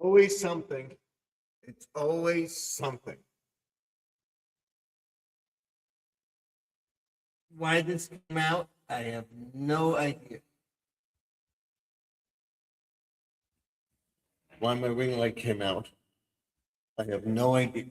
Always something. It's always something. Why this came out, I have no idea. Why my ring light came out, I have no idea.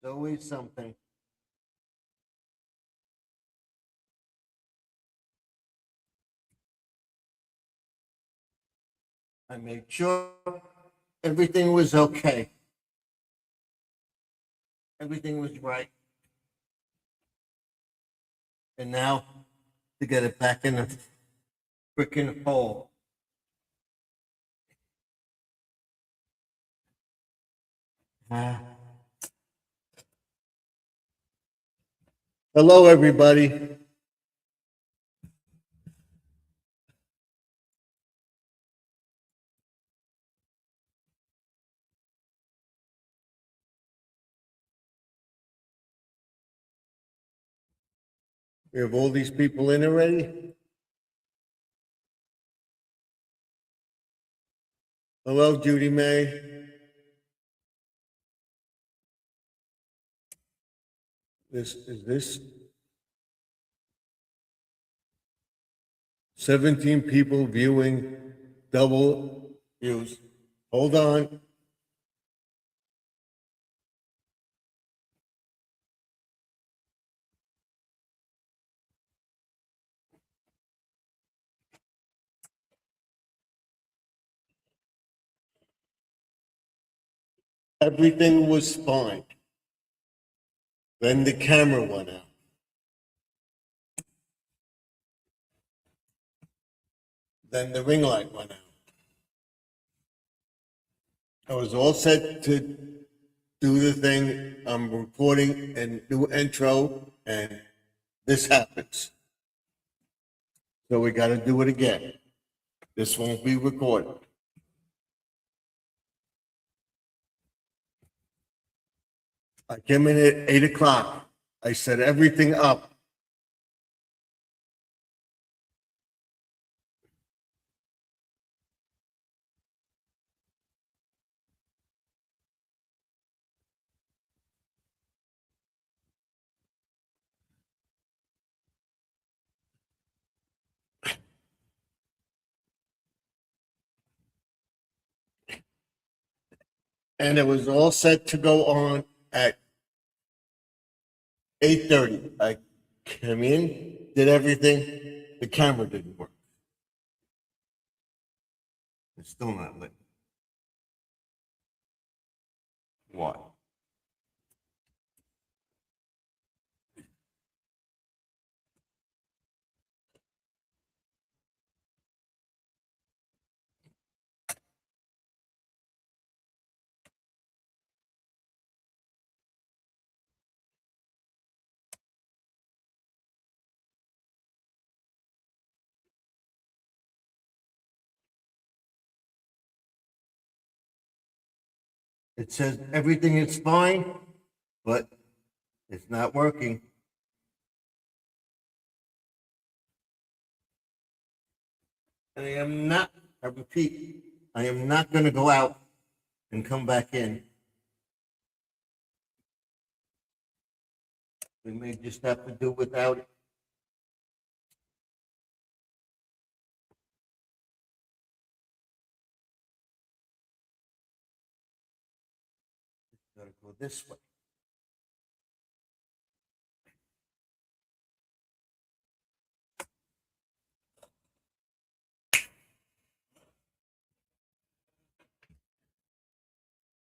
It's always something. I made sure everything was okay. Everything was right. And now to get it back in the freaking hole. Hello, everybody. We have all these people in already. Hello, Judy May. This 17 people viewing, double views. Hold on. Everything was fine. Then the camera went out. Then the ring light went out. I was all set to do the thing. I'm recording a new intro, and this happens. So we got to do it again. This won't be recorded. I came in at 8 o'clock. I set everything up. And it was all set to go on at 8:30. I came in, did everything. The camera didn't work. It's still not lit. Why? It says everything is fine, but it's not working. And I repeat, I am not going to go out and come back in. We may just have to do without it. Got to go this way.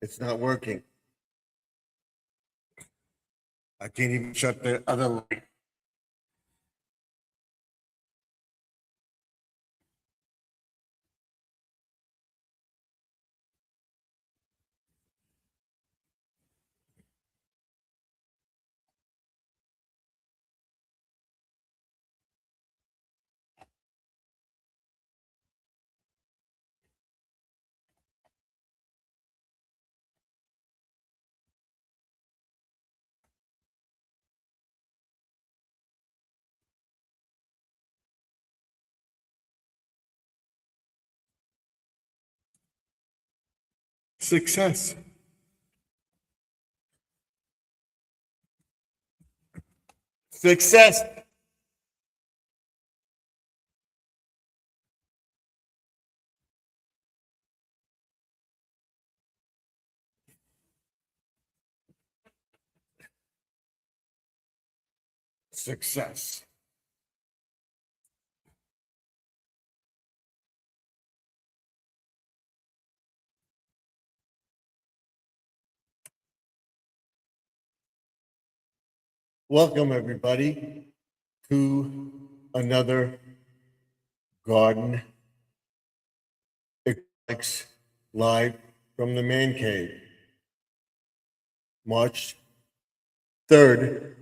It's not working. I can't even shut the other light. Success. Success. Success. Welcome, everybody, to another Garden Economics live from the Man Cave, March 3rd,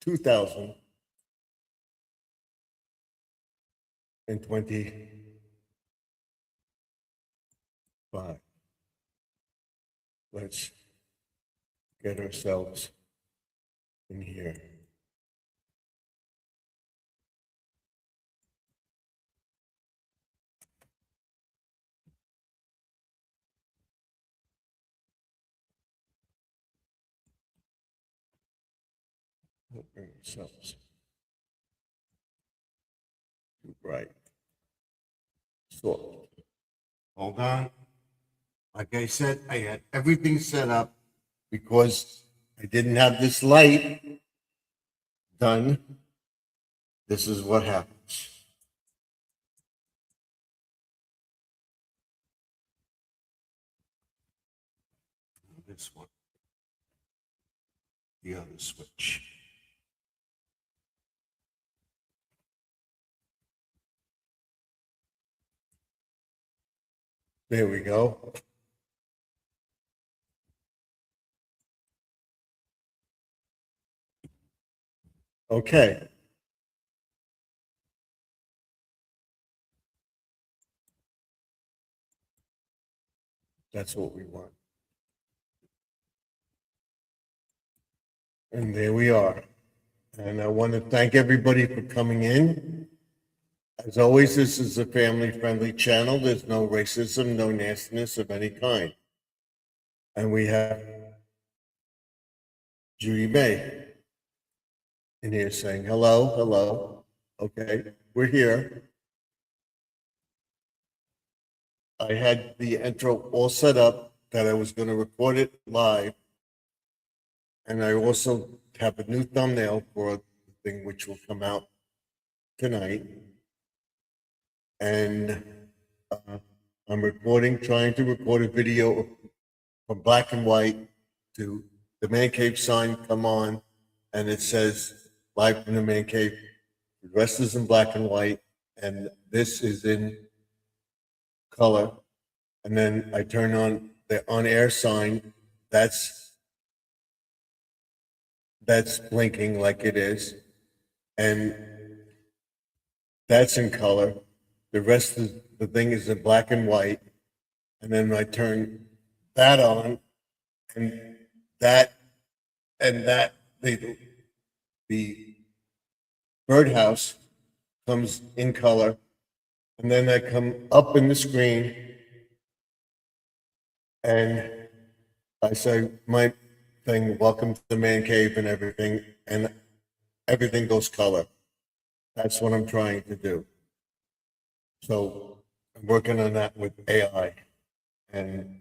2025. Let's get ourselves in here. We'll bring ourselves to right. So, hold on. Like I said, I had everything set up because I didn't have this light done. This is what happens. This one, the other switch. There we go. Okay. That's what we want. And there we are. And I want to thank everybody for coming in. As always, this is a family-friendly channel. There's no racism, no nastiness of any kind. And we have Judy May in here saying, hello, hello. Okay, we're here. I had the intro all set up that I was going to record it live. And I also have a new thumbnail for the thing which will come out tonight. And I'm trying to record a video from black and white to the Man Cave sign come on, and it says live from the Man Cave. The rest is in black and white, and this is in color. And then I turn on the on-air sign. That's blinking like it is, and that's in color. The rest of the thing is in black and white. And then I turn that on, and that the birdhouse comes in color. And then I come up in the screen and I say my thing, welcome to the Man Cave and everything goes color. That's what I'm trying to do. So I'm working on that with AI. And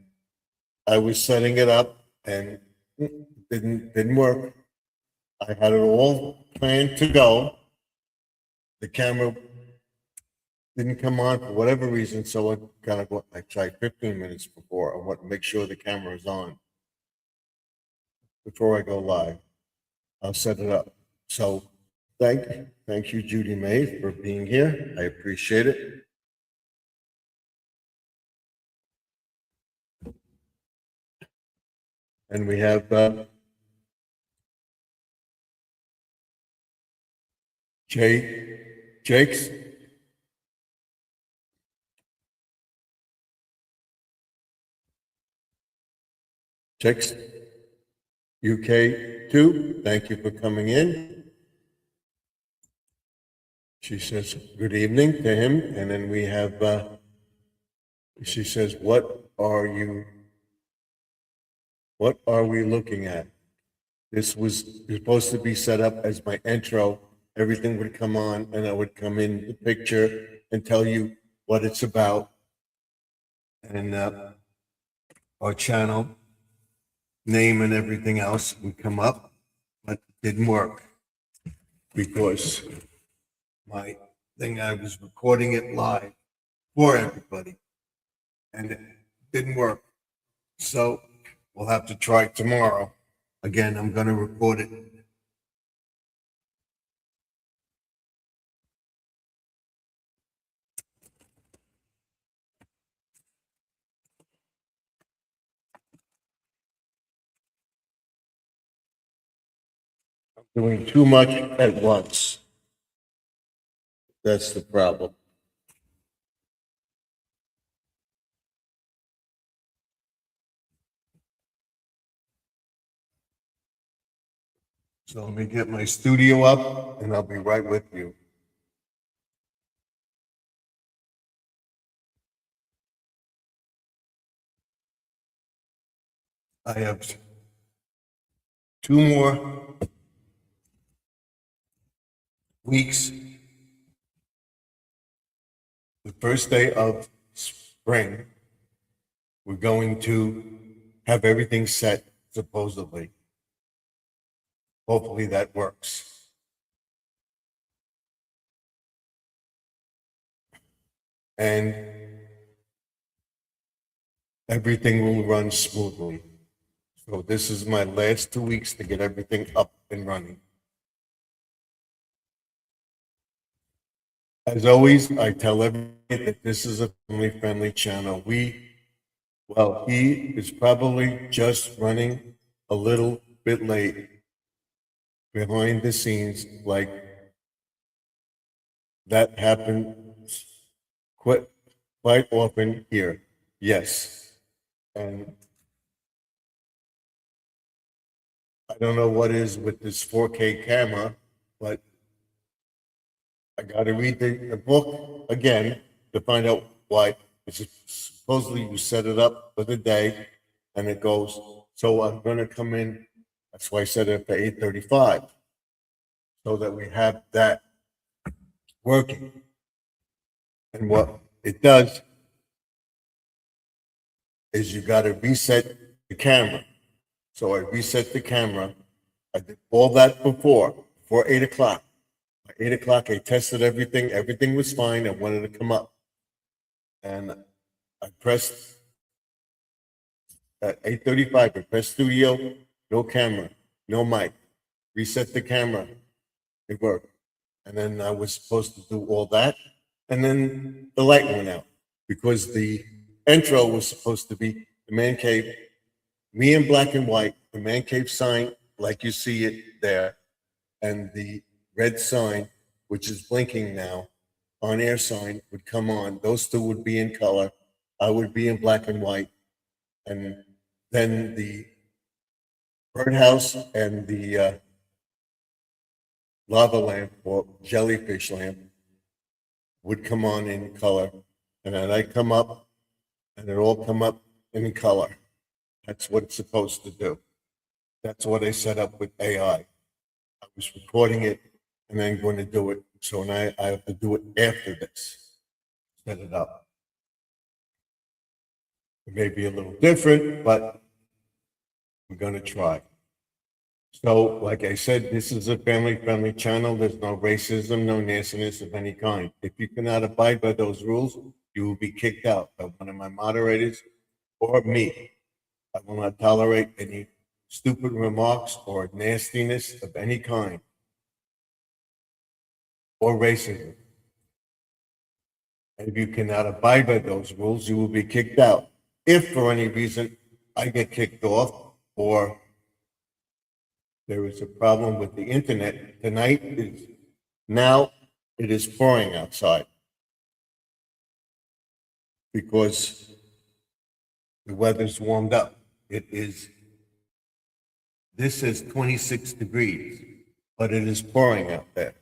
I was setting it up and it didn't work. I had it all planned to go. The camera didn't come on for whatever reason, so I tried 15 minutes before. I want to make sure the camera is on before I go live. I'll set it up. So thank you, Judy May, for being here. I appreciate it. And we have Jakes. Jakes, UK 2, thank you for coming in. She says good evening to him. And then we have, she says, what are you What are we looking at? This was supposed to be set up as my intro. Everything would come on and I would come in the picture and tell you what it's about. And our channel name and everything else would come up, but it didn't work because my thing, I was recording it live for everybody and it didn't work. So we'll have to try tomorrow. Again, I'm going to record it. I'm doing too much at once. That's the problem. So let me get my studio up and I'll be right with you. I have 2 more weeks. The first day of spring, we're going to have everything set, supposedly. Hopefully that works. And everything will run smoothly. So this is my last 2 weeks to get everything up and running. As always, I tell everyone that this is a family-friendly channel. He is probably just running a little bit late behind the scenes, like that happens quite often here. Yes. And I don't know what is with this 4K camera, but I got to read the book again to find out why. It's supposedly you set it up for the day and it goes. So I'm going to come in. That's why I set it up for 8:35 so that we have that working. And what it does is you got to reset the camera. So I reset the camera. I did all that before 8 o'clock. At 8 o'clock, I tested everything. Everything was fine. I wanted to come up. And I pressed at 8:35, I pressed studio, no camera, no mic. Reset the camera. It worked. And then I was supposed to do all that. And then the light went out because the intro was supposed to be the man cave, me in black and white, the man cave sign, like you see it there, and the red sign, which is blinking now, on air sign would come on. Those two would be in color. I would be in black and white. And then the birdhouse and the lava lamp or jellyfish lamp would come on in color. And then I come up and it all come up in color. That's what it's supposed to do. That's what I set up with AI. I was recording it and then going to do it. So now I have to do it after this. Set it up. It may be a little different, but we're going to try. So, like I said, this is a family-friendly channel. There's no racism, no nastiness of any kind. If you cannot abide by those rules, you will be kicked out by one of my moderators or me. I will not tolerate any stupid remarks or nastiness of any kind or racism. And if you cannot abide by those rules, you will be kicked out. If for any reason I get kicked off or there is a problem with the internet, now it is pouring outside because the weather's warmed up. This is 26 degrees, but it is pouring out there.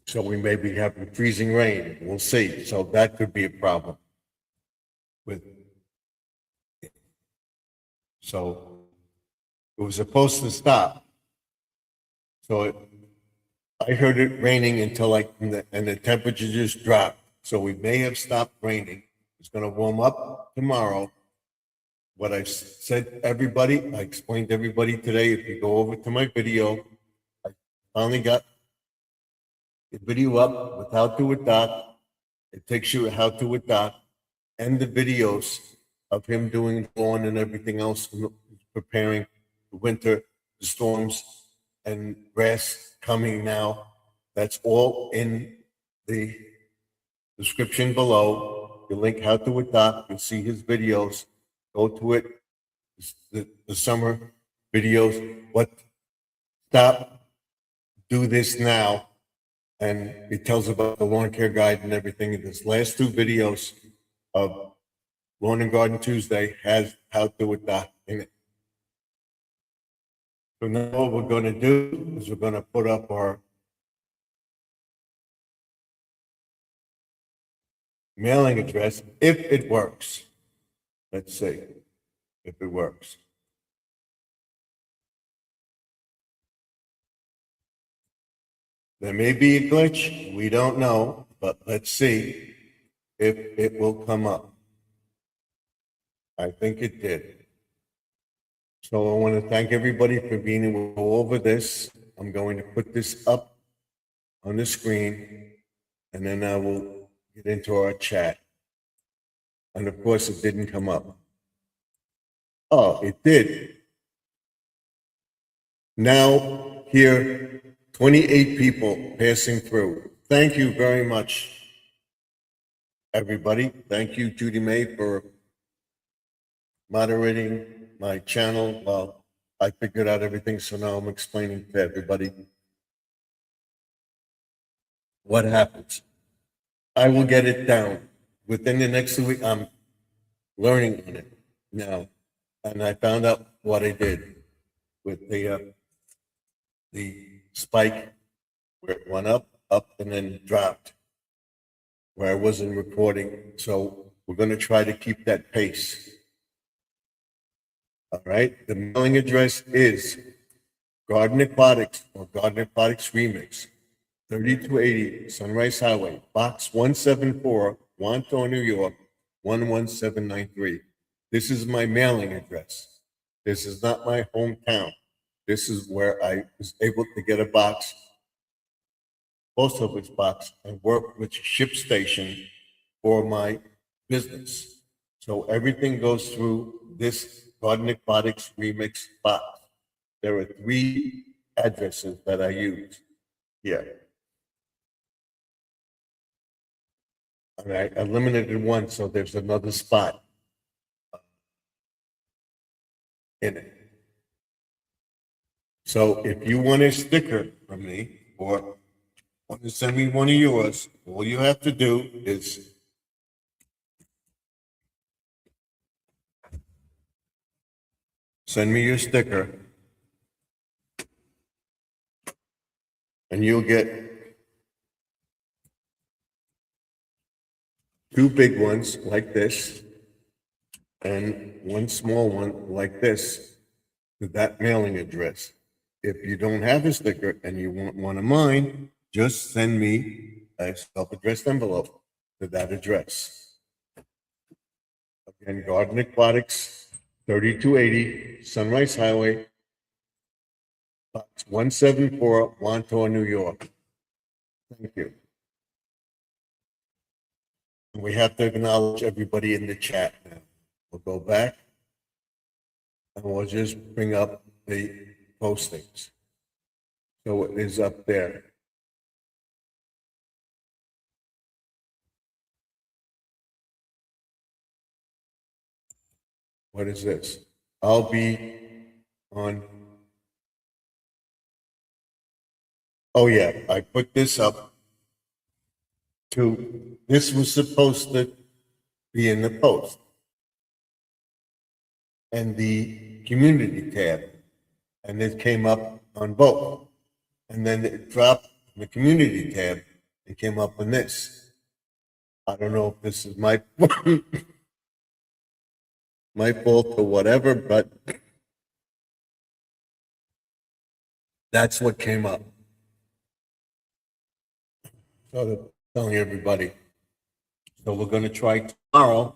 So we may be having freezing rain. We'll see. So that could be a problem with So it was supposed to stop. So I heard it raining until and the temperature just dropped. So we may have stopped raining. It's going to warm up tomorrow. What I said, everybody, I explained to everybody today. If you go over to my video, I finally got the video up with how to with Doc. It takes you how to with Doc and the videos of him doing lawn and everything else, preparing the winter, the storms, and grass coming now. That's all in the description below. The link how to with Doc. You'll see his videos. Go to it. The summer videos. What stop? Do this now. And it tells about the lawn care guide and everything. And this last two videos of Lawn and Garden Tuesday has how to with Doc in it. So now what we're going to do is we're going to put up our mailing address if it works. Let's see if it works. There may be a glitch. We don't know, but let's see if it will come up. I think it did. So I want to thank everybody for being able to go over this. I'm going to put this up on the screen, and then I will get into our chat. And of course, it didn't come up. Oh, it did. Now, here, 28 people passing through. Thank you very much, everybody. Thank you, Judy May, for moderating my channel while I figured out everything. So now I'm explaining to everybody what happens. I will get it down within the next week. I'm learning on it now, and I found out what I did with the spike where it went up, and then dropped where I wasn't recording. So we're going to try to keep that pace. All right. The mailing address is Garden Aquatics or Garden Aquatics Remix, 3280 Sunrise Highway, Box 174, Wantagh, New York, 11793. This is my mailing address. This is not my hometown. This is where I was able to get a box, post office box, and work with ShipStation for my business. So everything goes through this Garden Aquatics Remix box. There are 3 addresses that I use here. And I eliminated one, so there's another spot in it. So if you want a sticker from me or want to send me one of yours, all you have to do is send me your sticker, and you'll get 2 big ones like this and 1 small one like this to that mailing address. If you don't have a sticker and you want one of mine, just send me a self-addressed envelope to that address. Again, Garden Aquatics, 3280 Sunrise Highway, Box 174, Wantagh, New York. Thank you. And we have to acknowledge everybody in the chat now. We'll go back and we'll just bring up the postings. So it is up there. What is this? I'll be on. Oh yeah, I put this up this was supposed to be in the post and the community tab, and it came up on both. And then it dropped in the community tab and came up on this. I don't know if this is my my fault or whatever, but that's what came up. So they're telling everybody. So we're gonna try tomorrow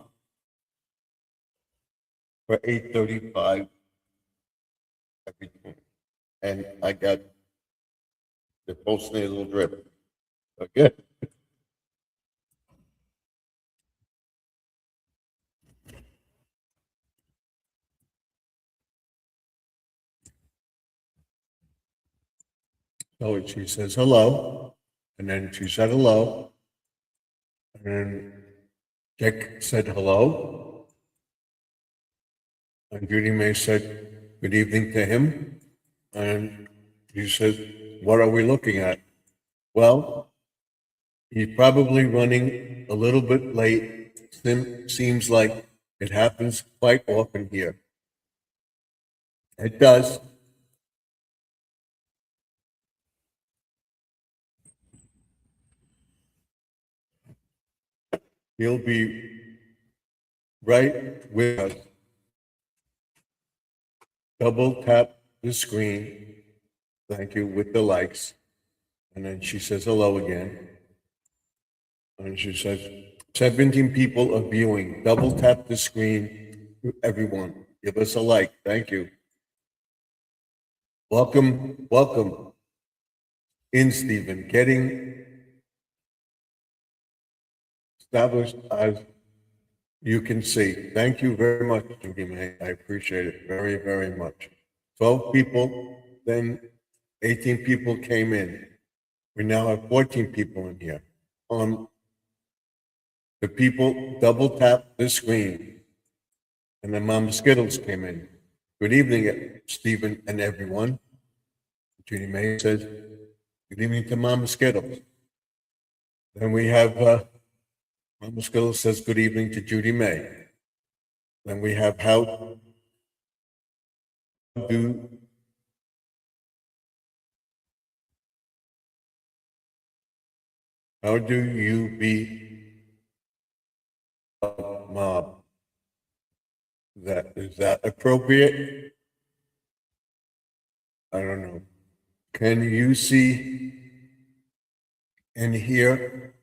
for 8:35. And I got the postnasal drip. Okay. So she says hello, and then she said hello, and then Dick said hello, and Judy May said good evening to him, and he said, "What are we looking at?" Well, he's probably running a little bit late. Seems like it happens quite often here. It does. He'll be right with us. Double tap the screen. Thank you with the likes. And then she says hello again. And she says 17 people are viewing. Double tap the screen. Everyone, give us a like. Thank you. Welcome, welcome in, Stephen. Getting established as you can see. Thank you very much, Judy May. I appreciate it very, very much. 12 people, then 18 people came in. We now have 14 people in here. The people double tapped the screen, and then Mama Skittles came in. Good evening, Stephen and everyone. Judy May says, good evening to Mama Skittles. Then we have Mama Skittles says good evening to Judy May. Then we have how do you be a mob? Is that appropriate? I don't know. Can you see and hear?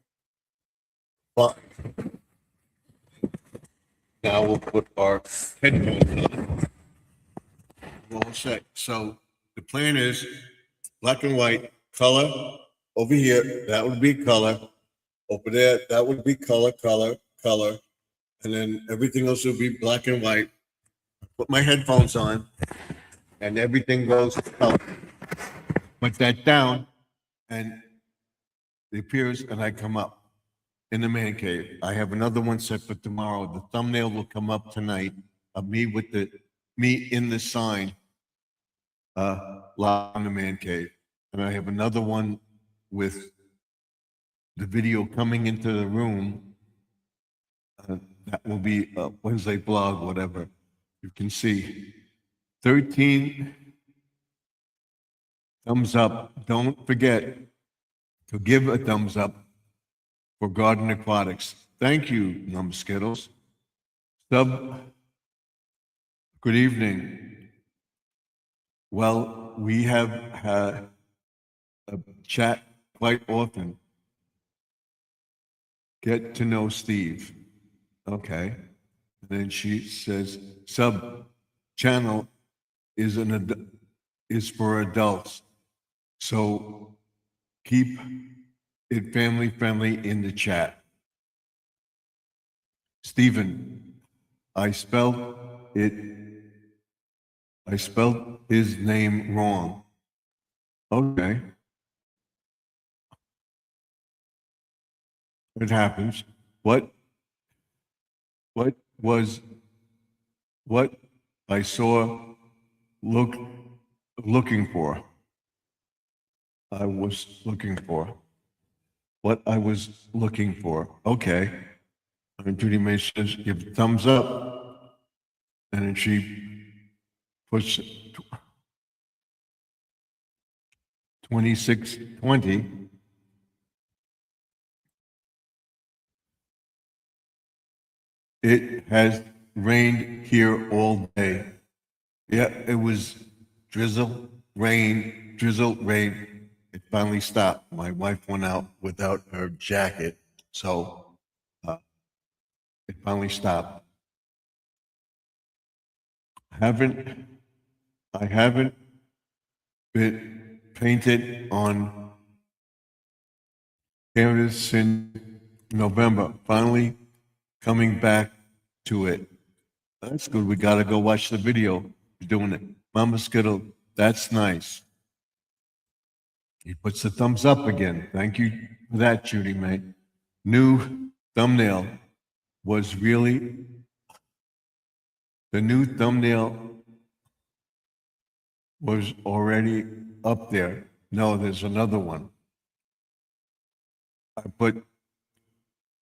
Fine. Now we'll put our headphones on. We're all set. So the plan is black and white, color over here, that would be color. Over there, that would be color, color, color. And then everything else would be black and white. Put my headphones on and everything goes color. Put that down and it appears and I come up in the man cave. I have another one set for tomorrow. The thumbnail will come up tonight of me with me in the sign live in the man cave. And I have another one with the video coming into the room. That will be a Wednesday blog, whatever. You can see 13 thumbs up. Don't forget to give a thumbs up for Garden Aquatics. Thank you, Skittles. Good evening. Well, we have had a chat quite often. Get to know Steve. Okay. And then she says, sub channel is for adults. So keep it family friendly in the chat. Stephen, I spelled his name wrong. Okay. It happens. What I saw looking for. I was looking for. What I was looking for. Okay. And Judy May says, give thumbs up. And then she puts 2620. It has rained here all day. Yeah, it was drizzle, rain, drizzle, rain. It finally stopped. My wife went out without her jacket, so it finally stopped. Haven't I haven't been painted on canvas since November. Finally coming back to it. That's good. We got to go watch the video. You're doing it. Mama Skittle, that's nice. He puts the thumbs up again. Thank you for that, Judy May. New thumbnail was really, the new thumbnail was already up there. No, there's another one. I put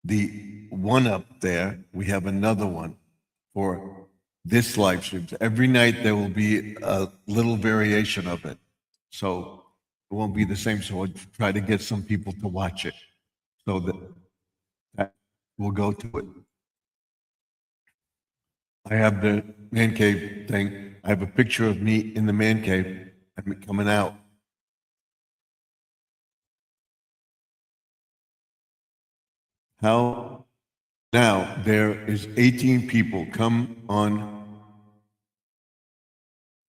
the one up there. We have another one for this live stream. Every night there will be a little variation of it. So it won't be the same. So I'll try to get some people to watch it so that we'll go to it. I have the man cave thing. I have a picture of me in the man cave and me coming out. How now there is 18 people. Come on,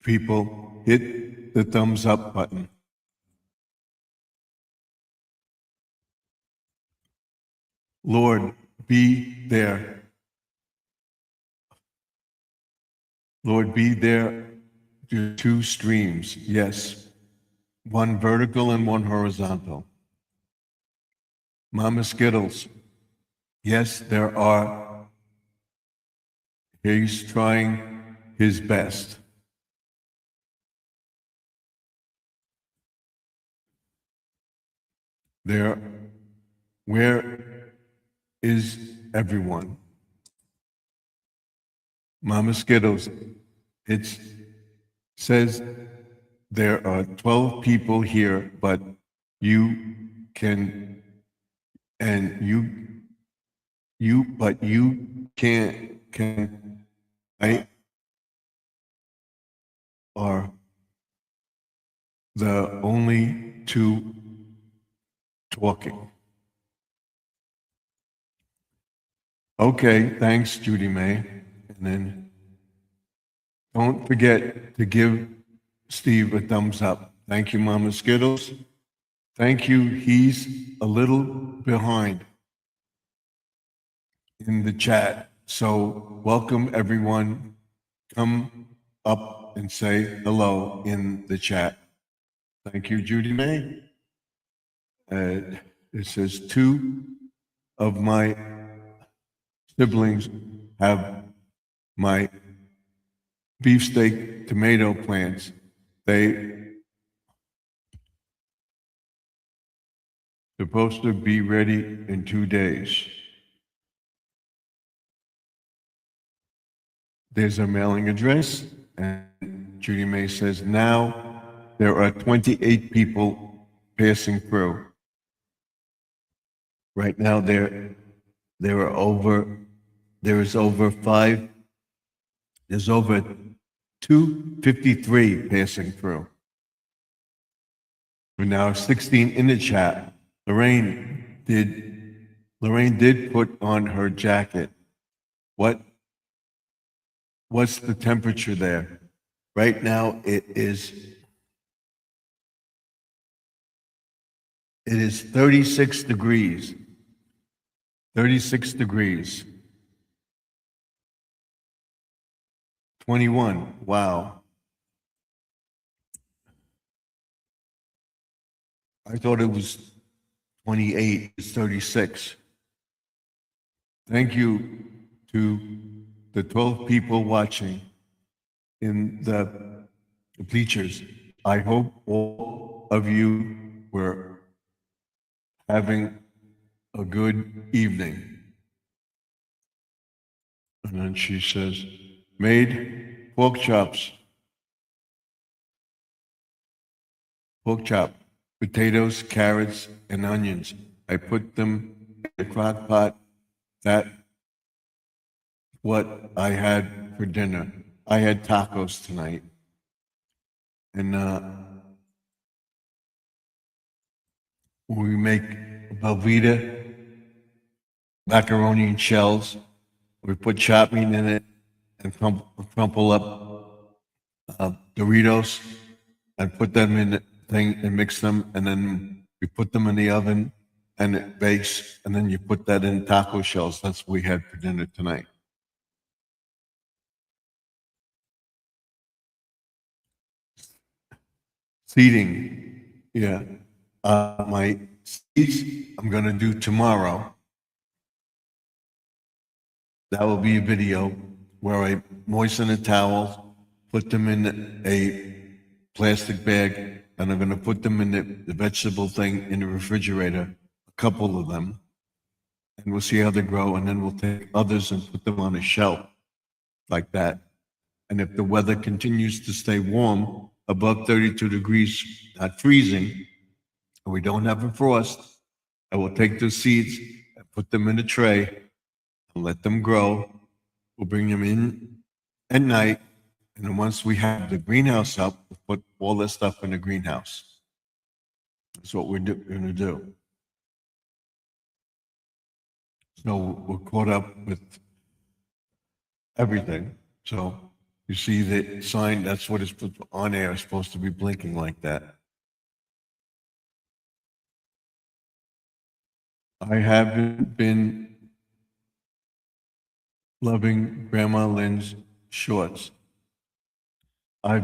people, hit the thumbs up button. Lord, be there. Lord, be there to two streams. Yes, one vertical and one horizontal. Mama Skittles. Yes, there are. He's trying his best. There, where is everyone? Mama Skittles, it says there are 12 people here, but you can, and but you can, I are the only two talking. Okay, thanks, Judy May. And then don't forget to give Steve a thumbs up. Thank you, Mama Skittles. Thank you. He's a little behind in the chat. So welcome, everyone. Come up and say hello in the chat. Thank you, Judy May. It says two of my siblings have my beefsteak tomato plants. They supposed to be ready in 2 days. There's a mailing address, and Judy May says now there are 28 people passing through. Right now there is over 253 passing through. We're now 16 in the chat. Lorraine did put on her jacket. What's the temperature there? Right now it is 36 degrees. 36 degrees. 21. Wow. I thought it was 28. It's 36. Thank you to the 12 people watching in the bleachers. I hope all of you were having a good evening. And then she says, made pork chops, potatoes, carrots, and onions. I put them in a crock pot that what I had for dinner. I had tacos tonight. And we make Velveeta macaroni and shells. We put chopped meat in it and crumple up Doritos and put them in the thing and mix them. And then we put them in the oven and it bakes. And then you put that in taco shells. That's what we had for dinner tonight. Seating, yeah. My seeds I'm going to do tomorrow. That will be a video where I moisten a towel, put them in a plastic bag, and I'm going to put them in the vegetable thing in the refrigerator, a couple of them, and we'll see how they grow. And then we'll take others and put them on a shelf like that. And if the weather continues to stay warm, above 32 degrees, not freezing, and we don't have a frost, I will take those seeds and put them in a tray and let them grow. We'll bring them in at night, and then once we have the greenhouse up, we'll put all this stuff in the greenhouse. That's what we're going to do. So we're caught up with everything. So you see the sign, that's what it's on there, it's supposed to be blinking like that. I haven't been loving Grandma Lynn's shorts. I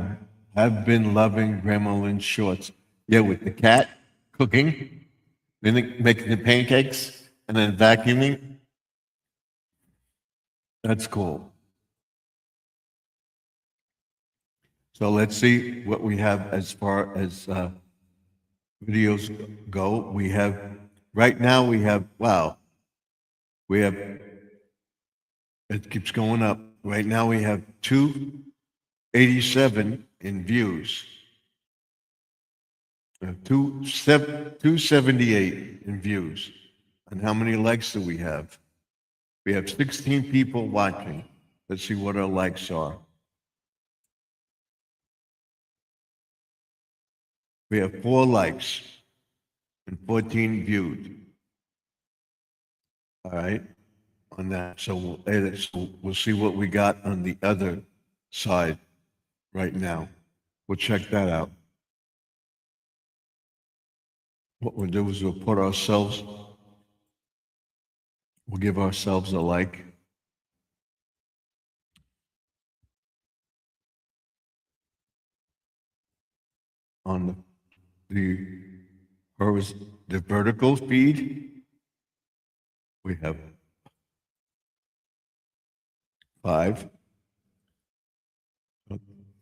have been loving Grandma Lynn's shorts. Yeah, with the cat cooking, then making the pancakes, and then vacuuming. That's cool. So let's see what we have as far as videos go. We have, right now we have, wow, we have, it keeps going up. Right now we have 287 in views. 278 in views. And how many likes do we have? We have 16 people watching. Let's see what our likes are. We have 4 likes and 14 viewed. All right, on that. So we'll see what we got on the other side right now. We'll check that out. What we'll do is we'll give ourselves a like. On the vertical feed, we have 5.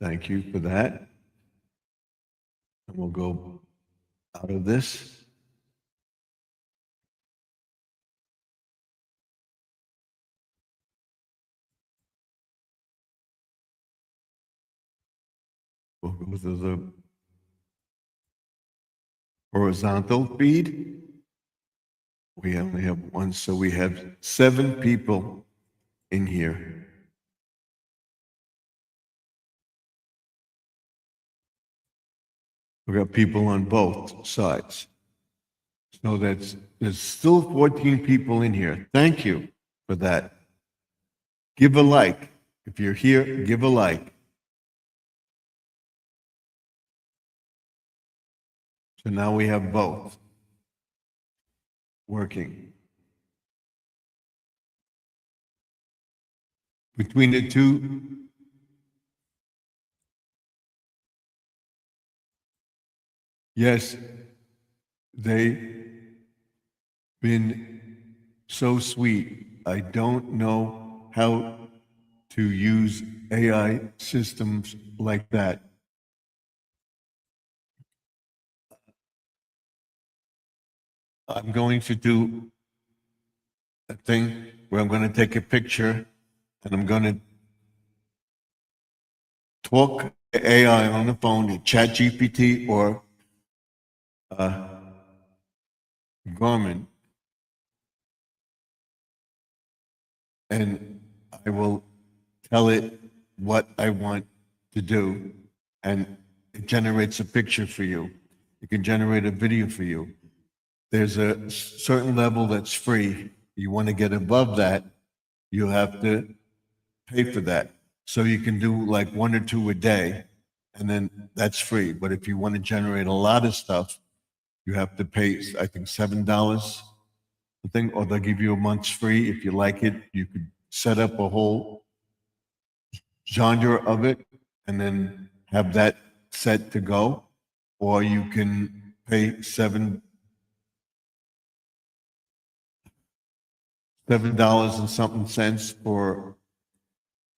Thank you for that. And we'll go out of this. We'll go to the horizontal feed. We only have 1, so we have 7 people in here. We got people on both sides. So there's still 14 people in here. Thank you for that. Give a like. If you're here, give a like. So now we have both working. Between the two, yes, they've been so sweet. I don't know how to use AI systems like that. I'm going to do a thing where I'm going to take a picture and I'm going to talk to AI on the phone, to ChatGPT or Garmin, and I will tell it what I want to do, and it generates a picture for you. It can generate a video for you. There's a certain level that's free. You want to get above that, you have to pay for that. So you can do like one or two a day, and then that's free. But if you want to generate a lot of stuff, you have to pay, I think, $7, I think, or they'll give you a month's free. If you like it, you could set up a whole genre of it and then have that set to go. Or you can pay $7 and something cents for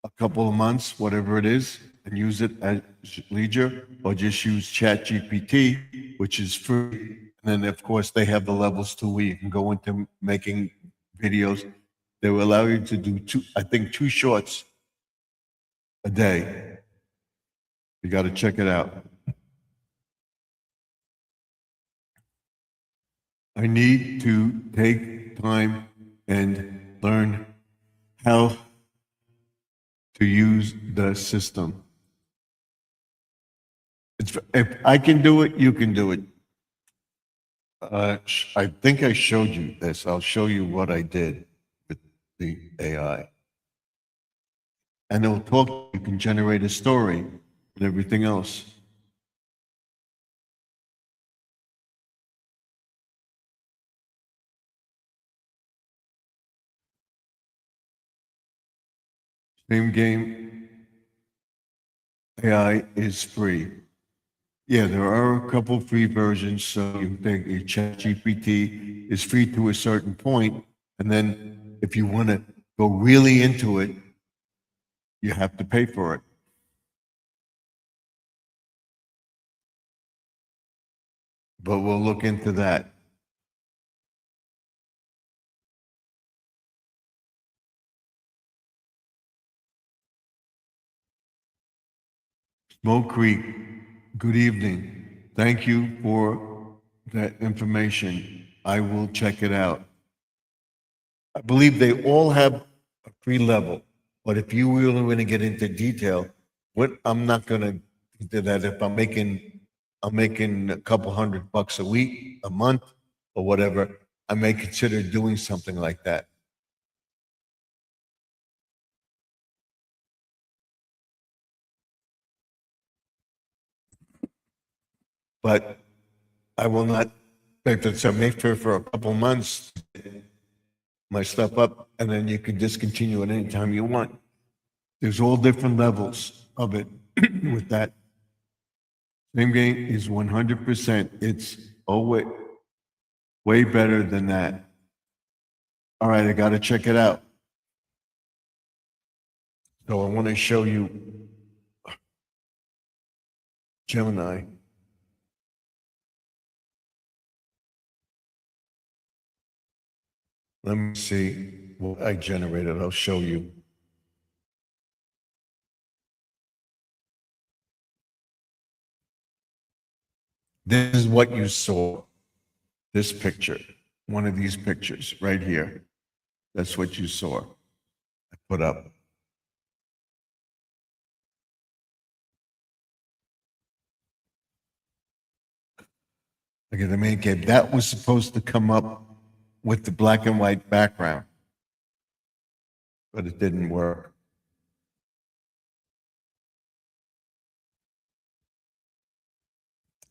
a couple of months, whatever it is, and use it as leisure, or just use ChatGPT, which is free. And then, of course, they have the levels too, where you can go into making videos. They will allow you to do two shorts a day. You got to check it out. I need to take time and learn how to use the system. If I can do it, you can do it. I think I showed you this. I'll show you what I did with the AI. And it'll talk, you can generate a story and everything else. Same game, AI is free. Yeah, there are a couple free versions. So you think your ChatGPT is free to a certain point, and then if you want to go really into it, you have to pay for it. But we'll look into that. Smoke Creek, good evening. Thank you for that information. I will check it out. I believe they all have a free level, but if you really want to get into detail, I'm not going to do that. If I'm making a couple $100 a week, a month, or whatever, I may consider doing something like that. But I will not, if it's a make for a couple months, my stuff up, and then you can discontinue it anytime you want. There's all different levels of it with that. Same game is 100%. It's always way better than that. All right, I got to check it out. So I want to show you Gemini. Let me see what I generated. I'll show you. This is what you saw. This picture, one of these pictures right here. That's what you saw. I put up. Look at the main kid. That was supposed to come up with the black and white background, but it didn't work.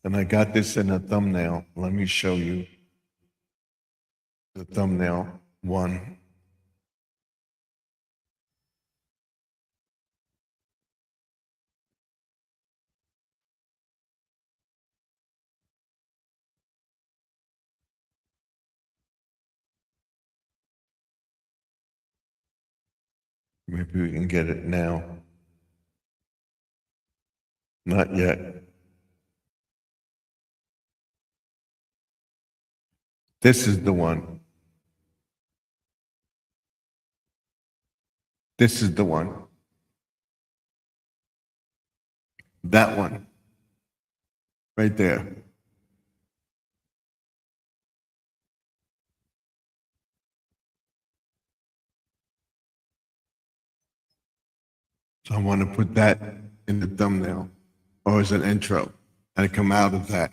And I got this in a thumbnail. Let me show you the thumbnail one. Maybe we can get it now. Not yet. This is the one. This is the one. That one. Right there. So I want to put that in the thumbnail or as an intro and come out of that.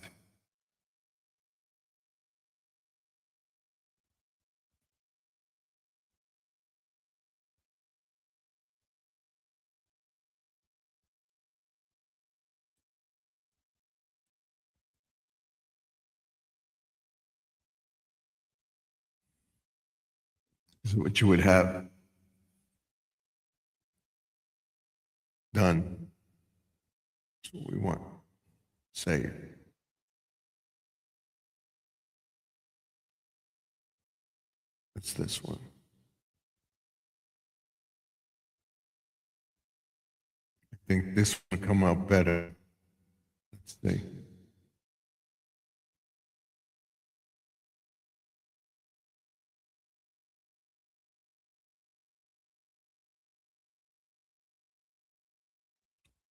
This is what you would have done. That's what we want. Save. It's this one. I think this one come out better. Let's see.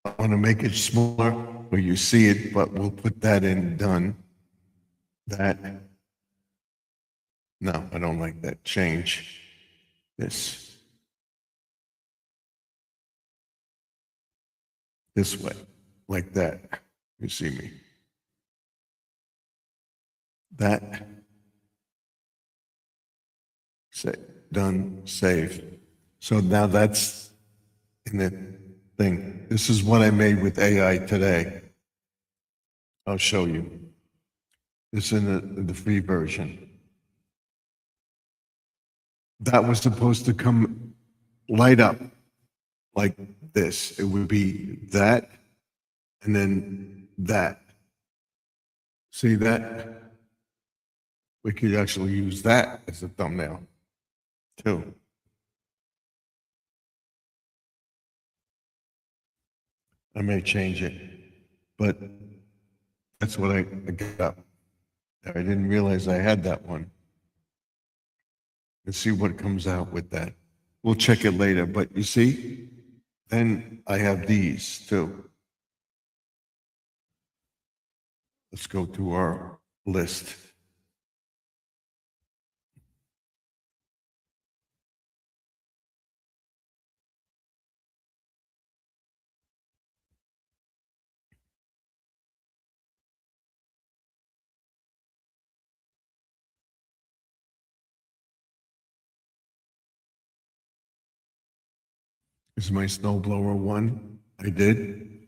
I want to make it smaller where you see it, but we'll put that in done. That. No, I don't like that. Change this. This way, like that. You see me. That. Say, done, save. So now that's in the thing. This is what I made with AI today. I'll show you. This is in the free version. That was supposed to come light up like this. It would be that and then that. See that? We could actually use that as a thumbnail too. I may change it, but that's what I got. I didn't realize I had that one. Let's see what comes out with that. We'll check it later, but you see, then I have these too. Let's go to our list. Is my snowblower one? I did.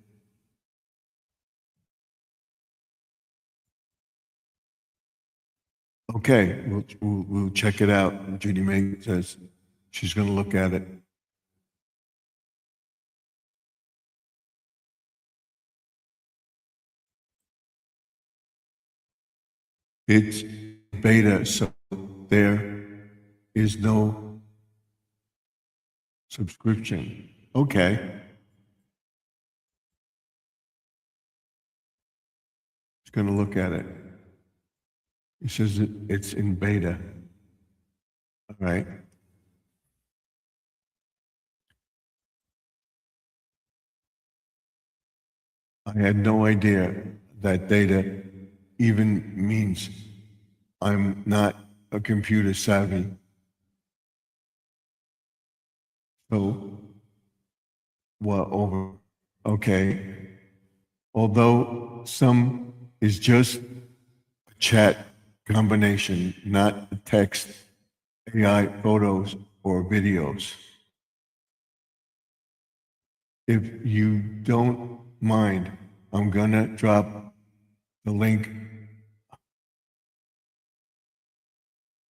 Okay, we'll check it out. Judy May says she's going to look at it. It's beta, so there is no subscription. Okay. She's going to look at it. It says it's in beta. All right. I had no idea that data even means I'm not a computer savvy. So, well, over. Okay. Although some is just a chat combination, not a text, AI photos or videos. If you don't mind, I'm gonna drop the link.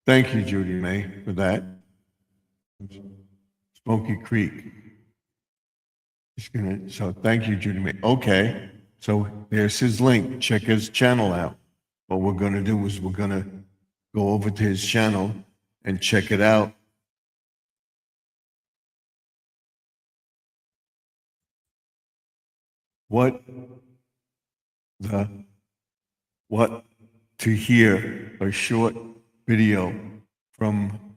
Thank you, Judy May, for that. Smoky Creek. So thank you, Judy May. Okay, so there's his link. Check his channel out. What we're gonna do is we're gonna go over to his channel and check it out. What to hear a short video from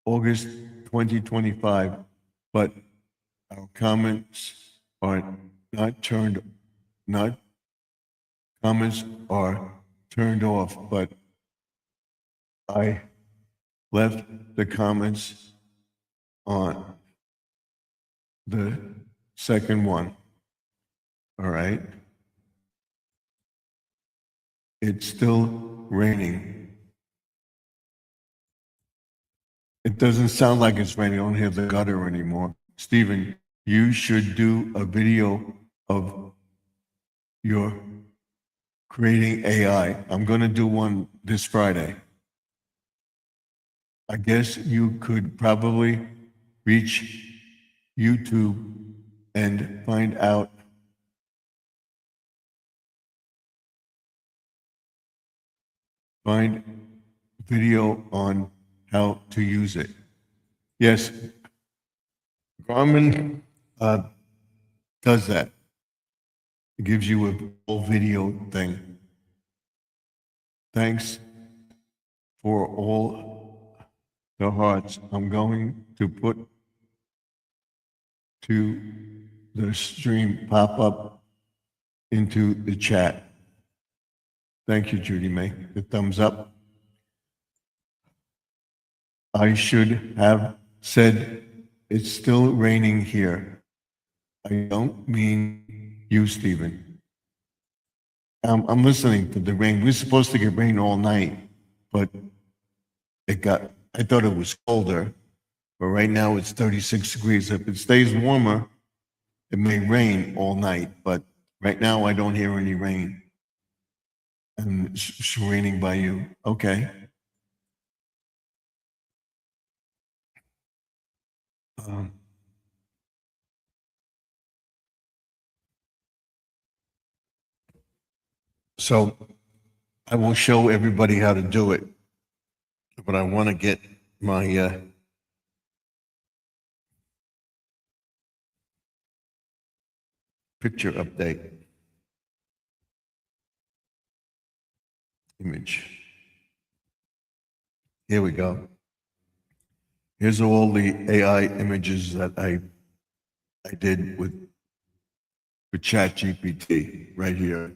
August 2025, but our comments are comments are turned off, but I left the comments on. The second one. All right. It's still raining. It doesn't sound like it's raining. I don't hear the gutter anymore. Stephen, you should do a video of your creating AI. I'm going to do one this Friday. I guess you could probably reach YouTube and find out video on how to use it. Yes, Garmin does that. It gives you a whole video thing. Thanks for all the hearts. I'm going to put to the stream pop up into the chat. Thank you, Judy May. The thumbs up. I should have said it's still raining here. I don't mean you, Stephen. I'm listening to the rain. We're supposed to get rain all night, but I thought it was colder, but right now it's 36 degrees. If it stays warmer, it may rain all night, but right now I don't hear any rain. And it's raining by you. Okay. So I will show everybody how to do it, but I want to get my picture update image. Here we go. Here's all the AI images that I did with ChatGPT right here.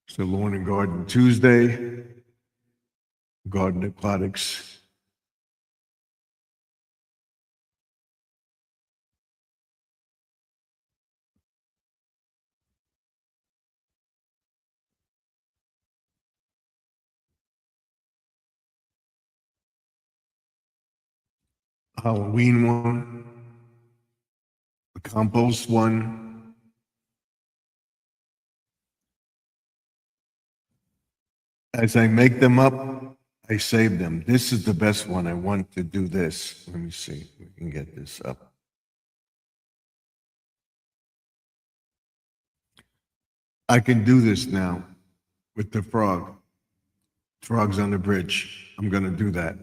So Lawn and Garden Tuesday, Garden Aquatics. Halloween one, the compost one. As I make them up, I save them. This is the best one. I want to do this. Let me see if we can get this up. I can do this now with the frog. Frogs on the bridge. I'm going to do that.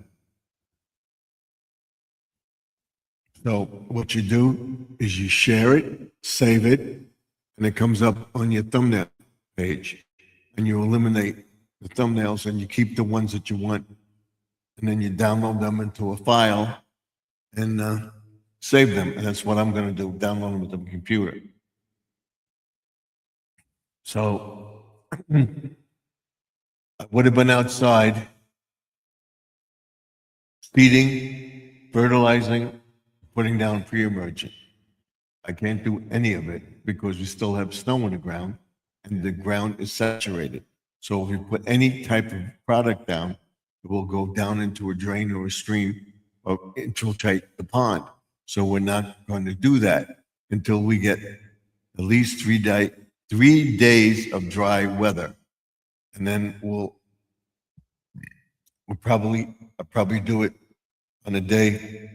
So what you do is you share it, save it, and it comes up on your thumbnail page. And you eliminate the thumbnails and you keep the ones that you want. And then you download them into a file and save them. And that's what I'm going to do, download them with the computer. So I would have been outside feeding, fertilizing, putting down pre-emergent. I can't do any of it because we still have snow on the ground and the ground is saturated. So if we put any type of product down, it will go down into a drain or a stream or infiltrate the pond. So we're not going to do that until we get at least 3 days of dry weather. And then I'll probably do it on a day,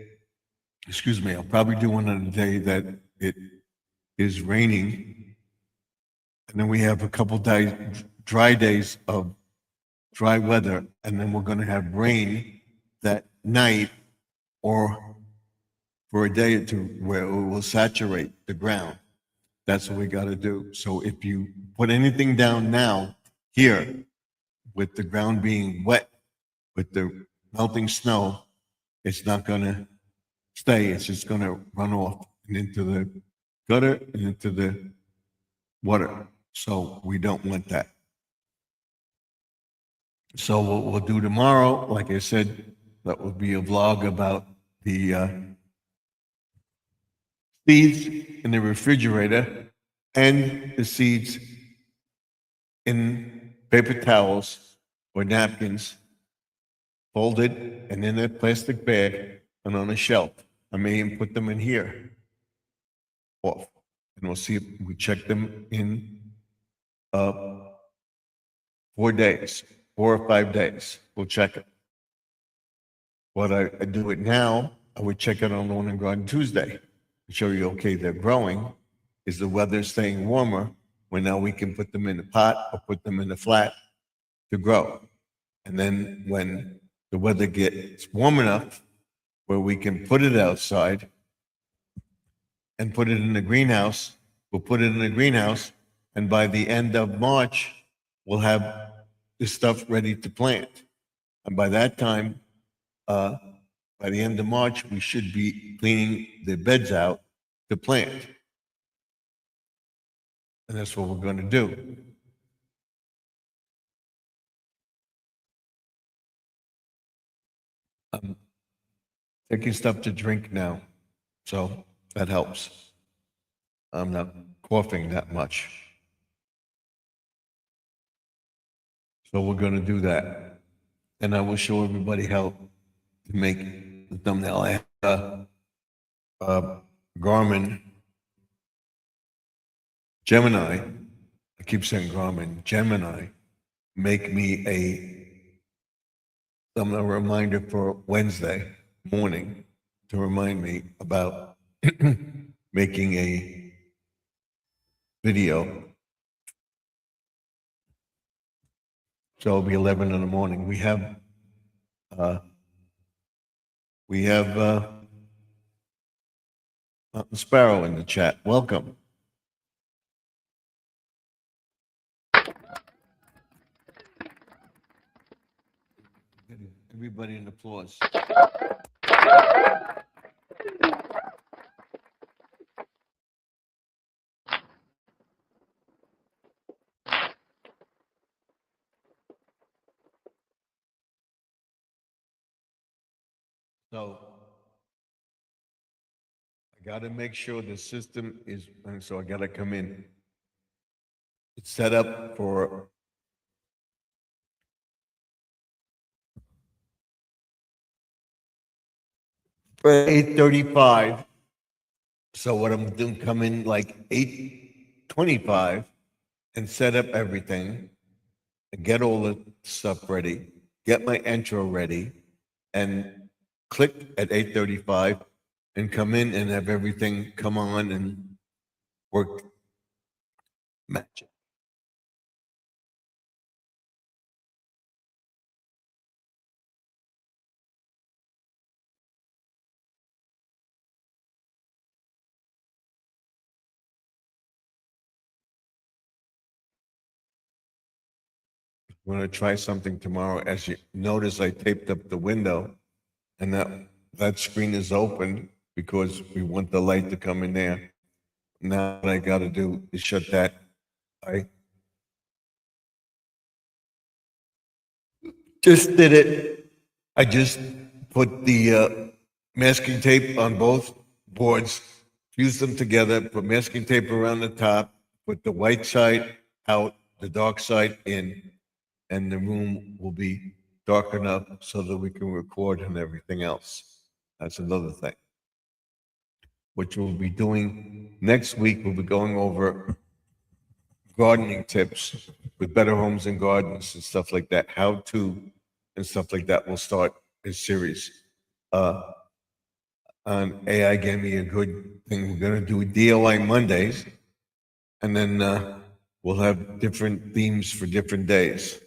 I'll probably do one on a day that it is raining. And then we have a couple dry days of dry weather, and then we're going to have rain that night or for a day or two where it will saturate the ground. That's what we got to do. So if you put anything down now here with the ground being wet with the melting snow, it's not going to stay. It's just going to run off and into the gutter and into the water. So we don't want that. So what we'll do tomorrow, like I said, that will be a vlog about the seeds in the refrigerator and the seeds in paper towels or napkins, folded and in a plastic bag and on a shelf. I may even put them in here off. And we'll see if we check them in 4 days, 4 or 5 days. We'll check it. What I do it now, I would check it on Lawn and Garden Tuesday to show you, okay, they're growing. Is the weather staying warmer? Well, now we can put them in a pot or put them in a flat to grow. And then when the weather gets warm enough where we can put it outside and put it in the greenhouse, we'll put it in the greenhouse, and by the end of March, we'll have the stuff ready to plant. And by that time, by the end of March, we should be cleaning the beds out to plant. And that's what we're going to do. I'm taking stuff to drink now, so that helps. I'm not coughing that much. So we're going to do that. And I will show everybody how to make the thumbnail. I have Garmin Gemini. I keep saying Garmin Gemini. Make me a reminder for Wednesday morning to remind me about making a video. So it'll be 11 in the morning. We have Mountain Sparrow in the chat. Welcome. Everybody in applause. So I got to make sure the system is, and so I got to come in. It's set up for for 8:35. So what I'm doing, come in like 8:25 and set up everything and get all the stuff ready, get my intro ready, and click at 8:35 and come in and have everything come on and work magic. I'm going to try something tomorrow. As you notice, I taped up the window, and that screen is open because we want the light to come in there. Now what I got to do is shut that. I just did it. I just put the masking tape on both boards, fused them together, put masking tape around the top, put the white side out, the dark side in, and the room will be dark enough so that we can record and everything else. That's another thing. Which we'll be doing next week. We'll be going over gardening tips with Better Homes and Gardens and stuff like that. How to and stuff like that. We'll start a series. On AI gave me a good thing. We're going to do DIY Mondays, and then we'll have different themes for different days.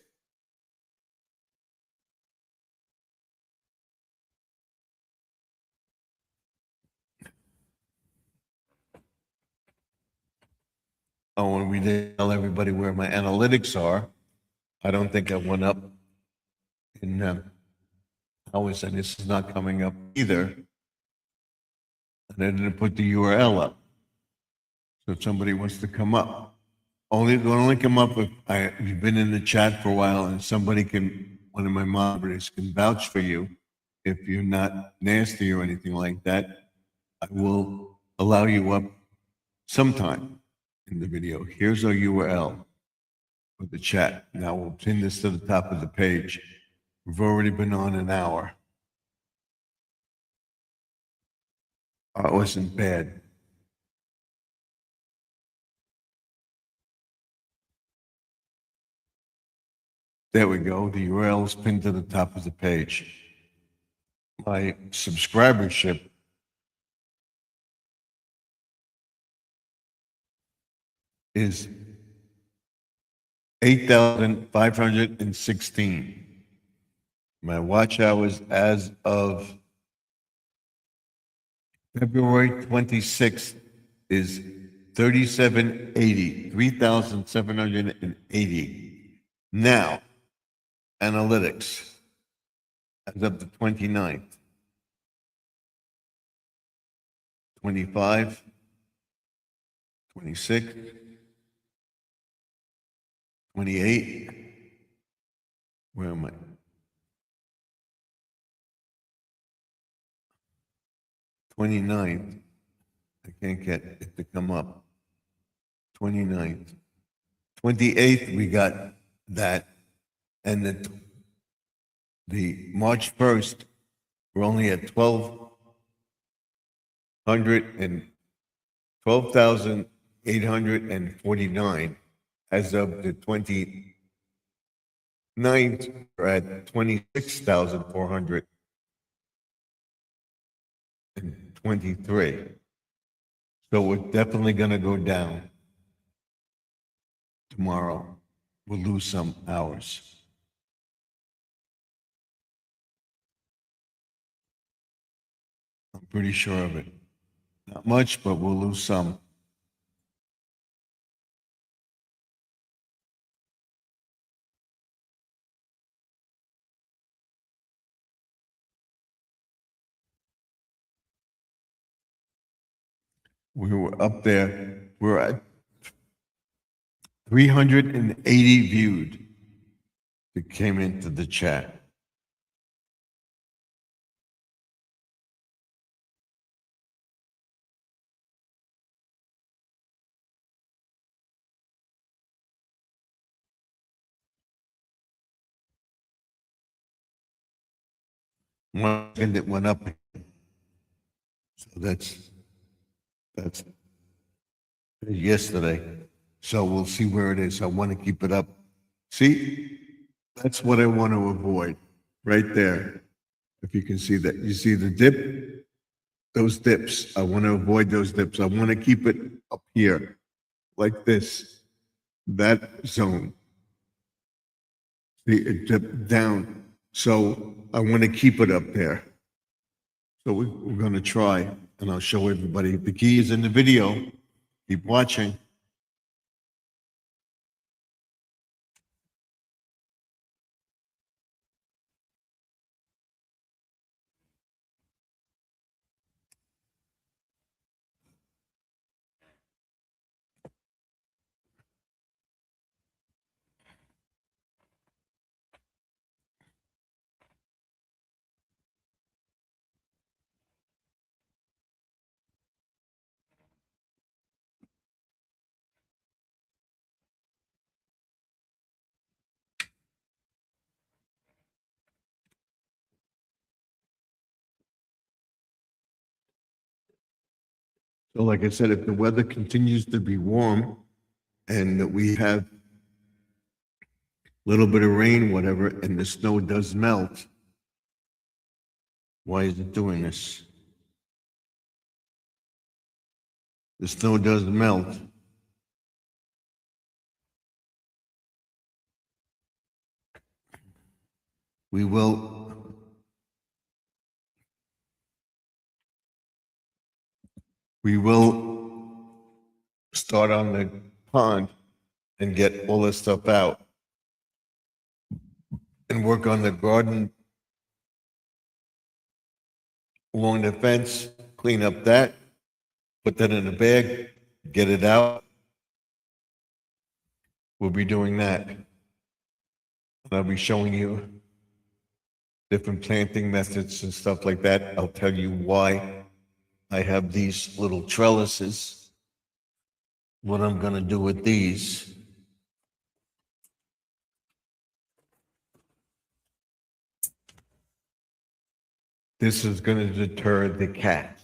Oh, and we didn't tell everybody where my analytics are. I don't think I went up in hours, and this is not coming up either. And I didn't put the URL up. So if somebody wants to come up, they'll only come up if you've been in the chat for a while, and somebody one of my moderators can vouch for you. If you're not nasty or anything like that, I will allow you up sometime in the video. Here's our URL for the chat. Now we'll pin this to the top of the page. We've already been on an hour. It wasn't bad. There we go. The URL is pinned to the top of the page. My subscribership is 8,516. My watch hours as of February 26th is 3,780. Now, analytics as of the 29th, 25, 26, 28. Where am I? 29th. I can't get it to come up. 29th. 28th, we got that. And the March 1st, we're only at 12,849. As of the 29th, we're at 26,423. So we're definitely going to go down tomorrow. We'll lose some hours. I'm pretty sure of it. Not much, but we'll lose some. We were up there. We're at 380 viewed that came into the chat. And it went up. So that's yesterday. So we'll see where it is. I want to keep it up. See, that's what I want to avoid right there. If you can see that, you see the dip, those dips. I want to avoid those dips. I want to keep it up here like this, that zone. See, it dipped down. So I want to keep it up there. So we're going to try, and I'll show everybody. The key is in the video. Keep watching. So like I said, if the weather continues to be warm and we have a little bit of rain, whatever, and the snow does melt, why is it doing this? The snow does melt. We will start on the pond and get all this stuff out and work on the garden along the fence, clean up that, put that in a bag, get it out. We'll be doing that. And I'll be showing you different planting methods and stuff like that. I'll tell you why I have these little trellises. What I'm gonna do with these, this is gonna deter the cat.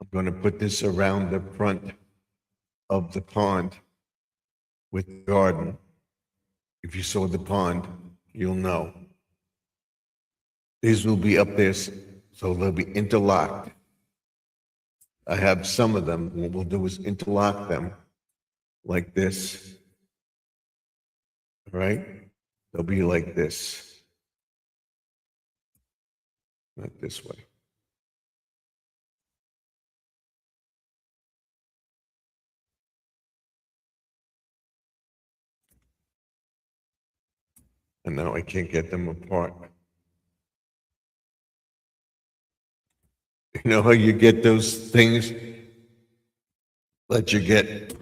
I'm gonna put this around the front of the pond with the garden. If you saw the pond, you'll know. These will be up there, so they'll be interlocked. I have some of them. What we'll do is interlock them like this. All right? They'll be like this. Not this way. And now I can't get them apart. You know how you get those things that you get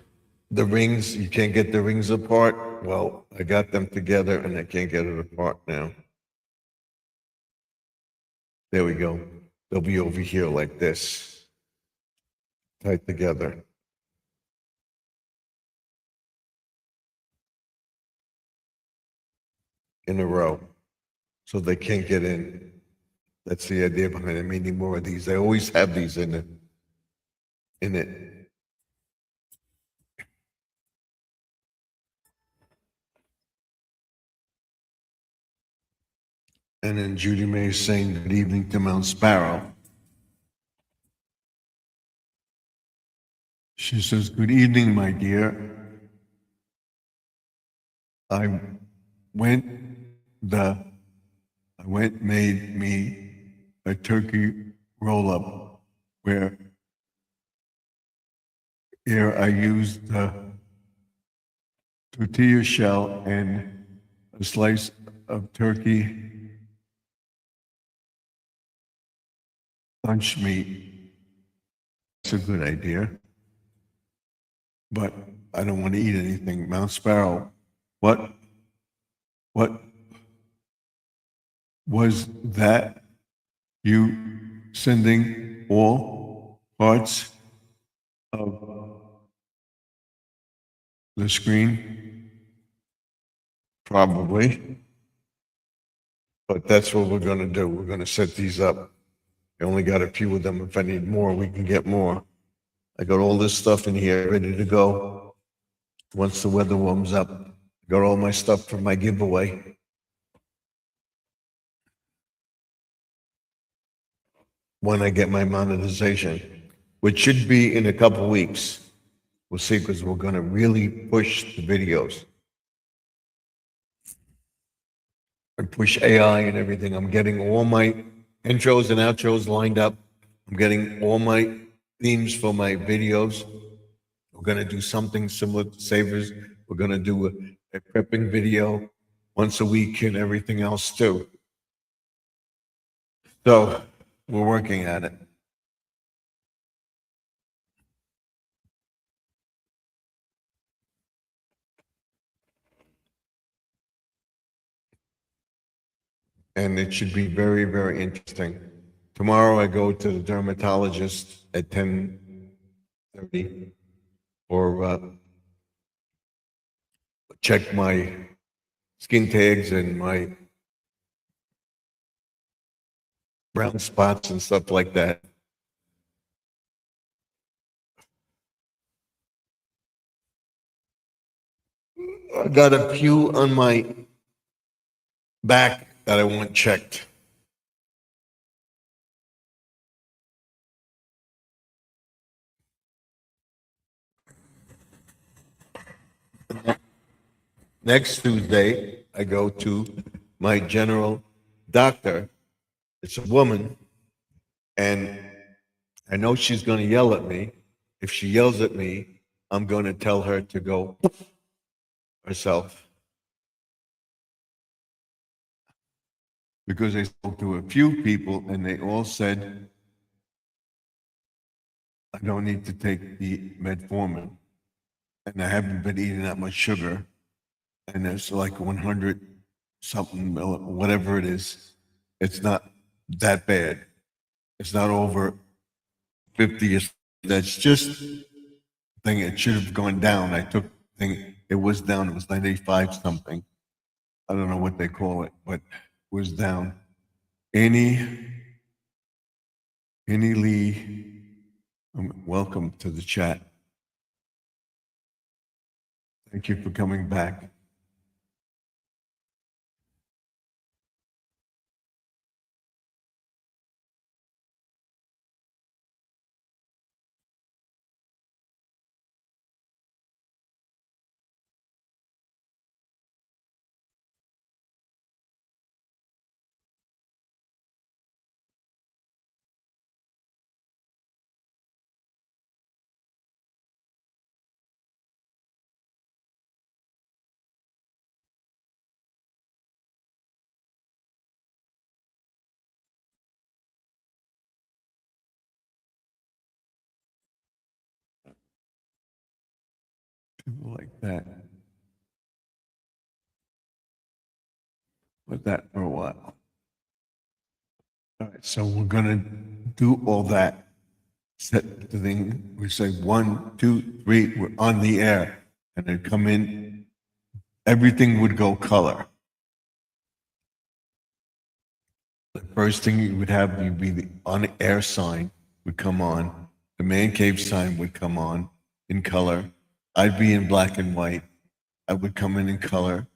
the rings, you can't get the rings apart? Well, I got them together and I can't get it apart now. There we go. They'll be over here like this, tied together. In a row, so they can't get in. That's the idea behind it. I may need more of these. I always have these in it. And then Judy May is saying good evening to Mount Sparrow. She says, good evening, my dear. I went, made me a turkey roll-up where here I used the tortilla shell and a slice of turkey lunch meat. It's a good idea. But I don't want to eat anything. Mount Sparrow, what was that? You sending all parts of the screen? Probably. But that's what we're going to do. We're going to set these up. I only got a few of them. If I need more, we can get more. I got all this stuff in here ready to go. Once the weather warms up, got all my stuff for my giveaway. When I get my monetization, which should be in a couple weeks. We'll see, because we're going to really push the videos and push AI and everything. I'm getting all my intros and outros lined up. I'm getting all my themes for my videos. We're going to do something similar to Savers. We're going to do a prepping video once a week and everything else too. So we're working at it. And it should be very, very interesting. Tomorrow I go to the dermatologist at 10:30 or check my skin tags and my brown spots and stuff like that. I got a few on my back that I want checked. Next Tuesday, I go to my general doctor. It's a woman, and I know she's going to yell at me. If she yells at me, I'm going to tell her to go herself. Because I spoke to a few people, and they all said, I don't need to take the metformin. And I haven't been eating that much sugar. And it's like 100 something, whatever it is. It's not that bad. It's not over 50th. That's just thing. It should have gone down. I took thing. It was down. It was 95 something. I don't know what they call it, but it was down. Annie Lee, welcome to the chat. Thank you for coming back. People like that. Put that for a while. All right, so we're gonna do all that. Set the thing. We say 1, 2, 3. We're on the air, and then come in. Everything would go color. The first thing you would have would be the on-air sign would come on. The man cave sign would come on in color. I'd be in black and white. I would come in color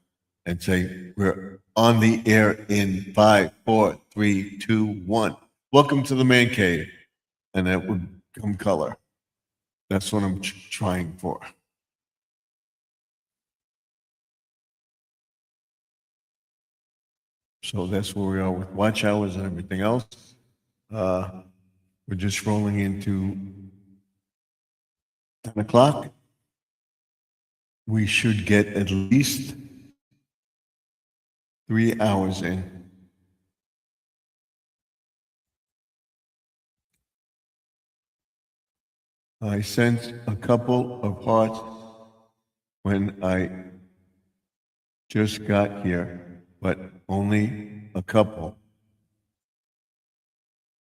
and say, we're on the air in 5, 4, 3, 2, 1. Welcome to the man cave. And that would come color. That's what I'm trying for. So that's where we are with watch hours and everything else. We're just rolling into 10 o'clock. We should get at least 3 hours in. I sent a couple of hearts when I just got here, but only a couple.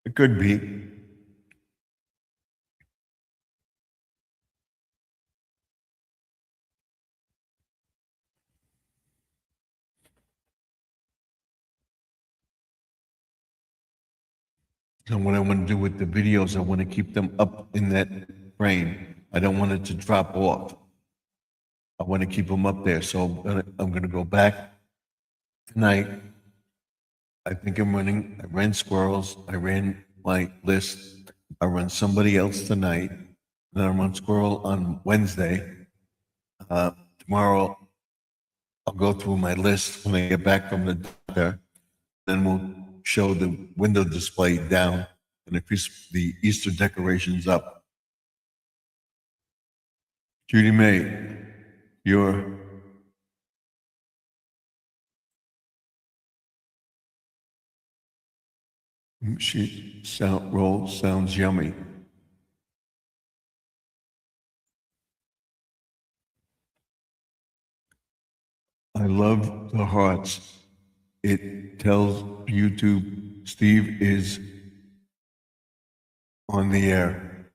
It could be. So what I want to do with the videos, I want to keep them up in that frame. I don't want it to drop off. I want to keep them up there. So I'm going to go back tonight. I think I ran squirrels. I ran my list. I run somebody else tonight. Then I run squirrel on Wednesday. Tomorrow, I'll go through my list when I get back from the doctor. Then we'll show the window display down and the Easter decorations up. Judy May, roll sounds yummy. I love the hearts. It tells YouTube Steve is on the air.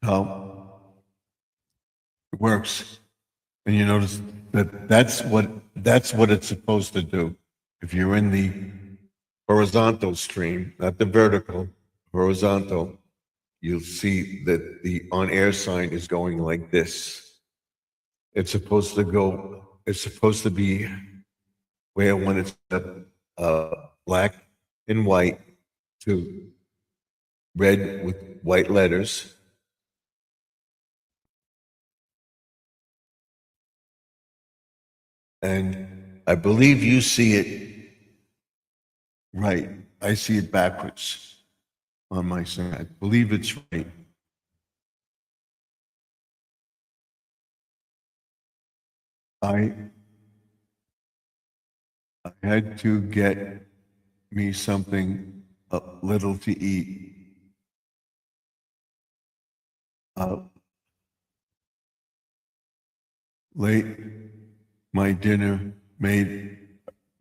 How it works. And you notice that that's what it's supposed to do. If you're in the horizontal stream, not the vertical, horizontal, you'll see that the on-air sign is going like this. It's supposed to be where when it's black and white to red with white letters. And I believe you see it right. I see it backwards on my side. I believe it's right. I had to get me something a little to eat. Late, my dinner made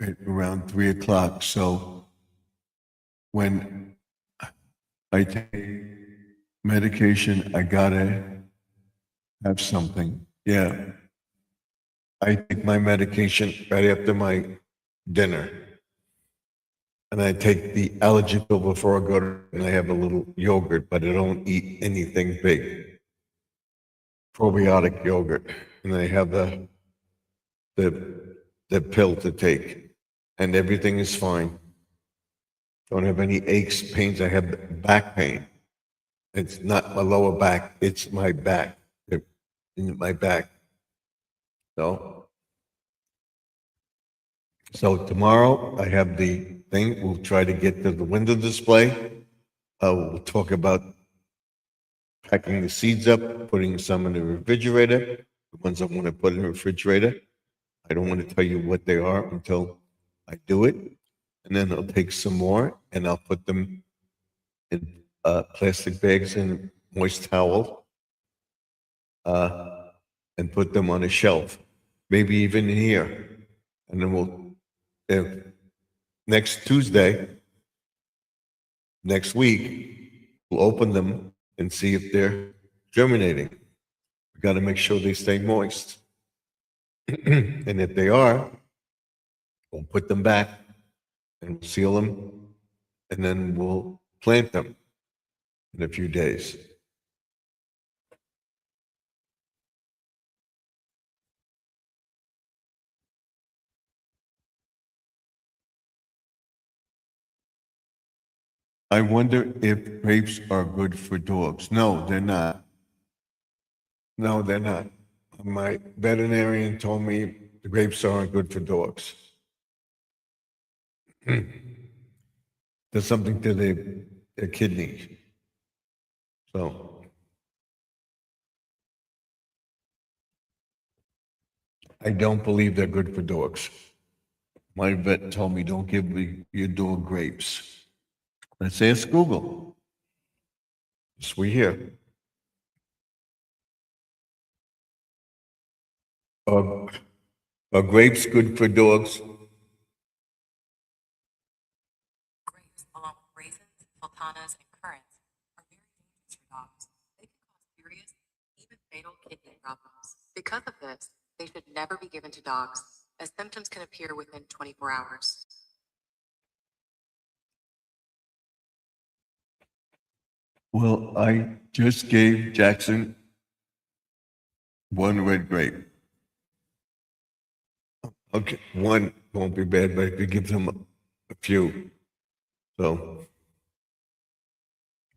it around 3 o'clock, so when I take medication, I gotta have something. Yeah. I take my medication right after my dinner. And I take the allergy pill before I go to, and I have a little yogurt, but I don't eat anything big. Probiotic yogurt. And I have the pill to take. And everything is fine. Don't have any aches, pains. I have back pain. It's not my lower back, it's my back. In my back. So, so tomorrow I have the thing. We'll try to get to the window display. We'll talk about packing the seeds up, putting some in the refrigerator. The ones I want to put in the refrigerator. I don't want to tell you what they are until I do it. And then I'll take some more and I'll put them in plastic bags and moist towel and put them on a shelf, maybe even in here. And then if next Tuesday, next week, we'll open them and see if they're germinating. We got to make sure they stay moist. And if they are, we'll put them back and seal them, and then we'll plant them in a few days. I wonder if grapes are good for dogs. No, they're not. No, they're not. My veterinarian told me the grapes aren't good for dogs. There's something to their kidneys. So I don't believe they're good for dogs. My vet told me don't give your dog grapes. Let's ask Google. Yes, we here. Are, are grapes good for dogs? Grapes, along with raisins, sultanas, and currants, are very dangerous for dogs. They can cause serious, even fatal kidney problems. Because of this, they should never be given to dogs, as symptoms can appear within 24 hours. Well, I just gave Jackson one red grape. Okay, one won't be bad, but I could give him a few. So,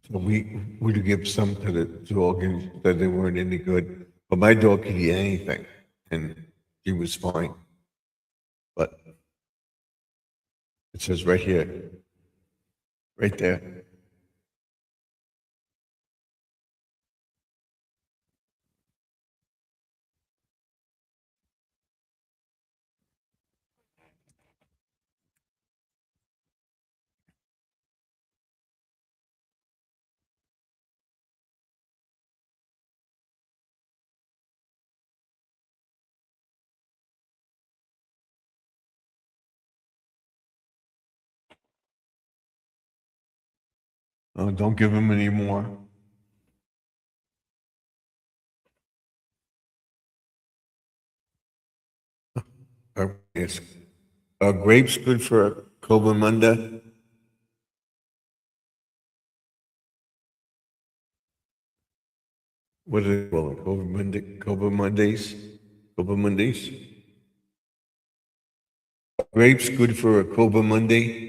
so we would give some to the dog and said they weren't any good. But my dog could eat anything, and he was fine. But it says right here, right there. Oh, don't give him any more. Yes. Are grapes good for Cobamunda? What do they call them? Cobamundays? Cobamundays? Grapes good for a Cobamunday?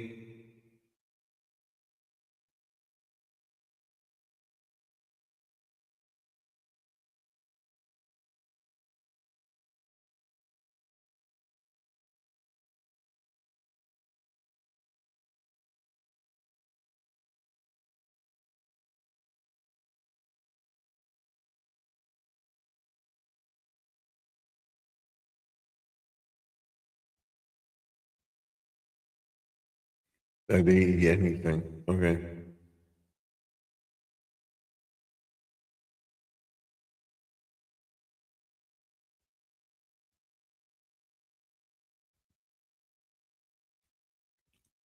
They eat anything. Okay.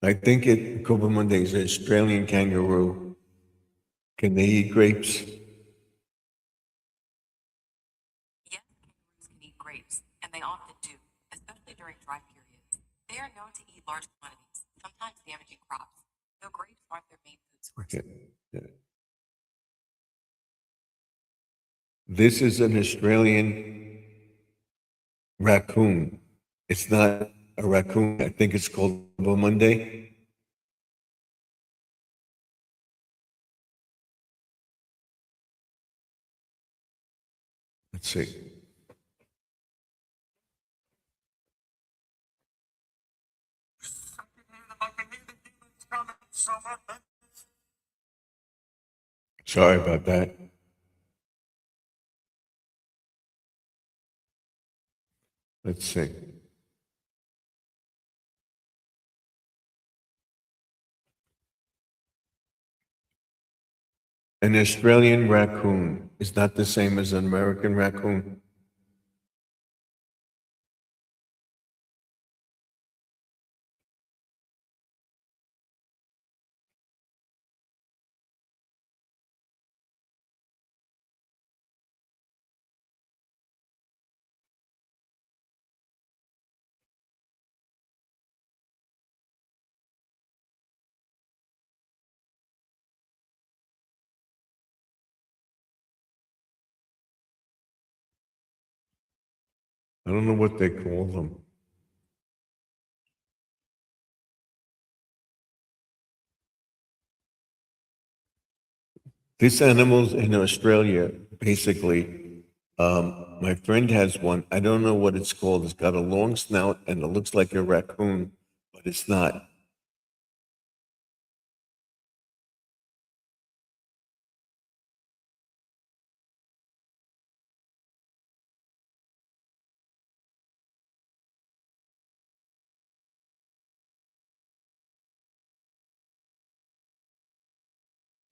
I think it, Cobra Monday is an Australian kangaroo. Can they eat grapes? Yes, kangaroos can eat grapes, and they often do, especially during dry periods. They are known to eat large quantities, sometimes damaging crops, though grapes aren't their main food source. Okay. Yeah. This is an Australian raccoon. It's not a raccoon. I think it's called Cobra Monday. Let's see. Sorry about that. Let's see. An Australian raccoon is not the same as an American raccoon. I don't know what they call them. These animals in Australia, basically, my friend has one. I don't know what it's called. It's got a long snout and it looks like a raccoon, but it's not.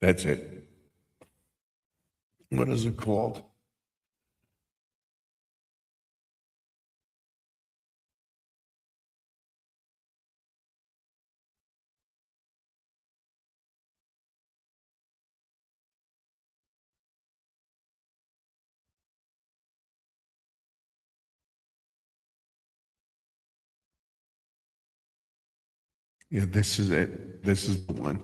That's it. What is it called? Yeah, this is it. This is the one.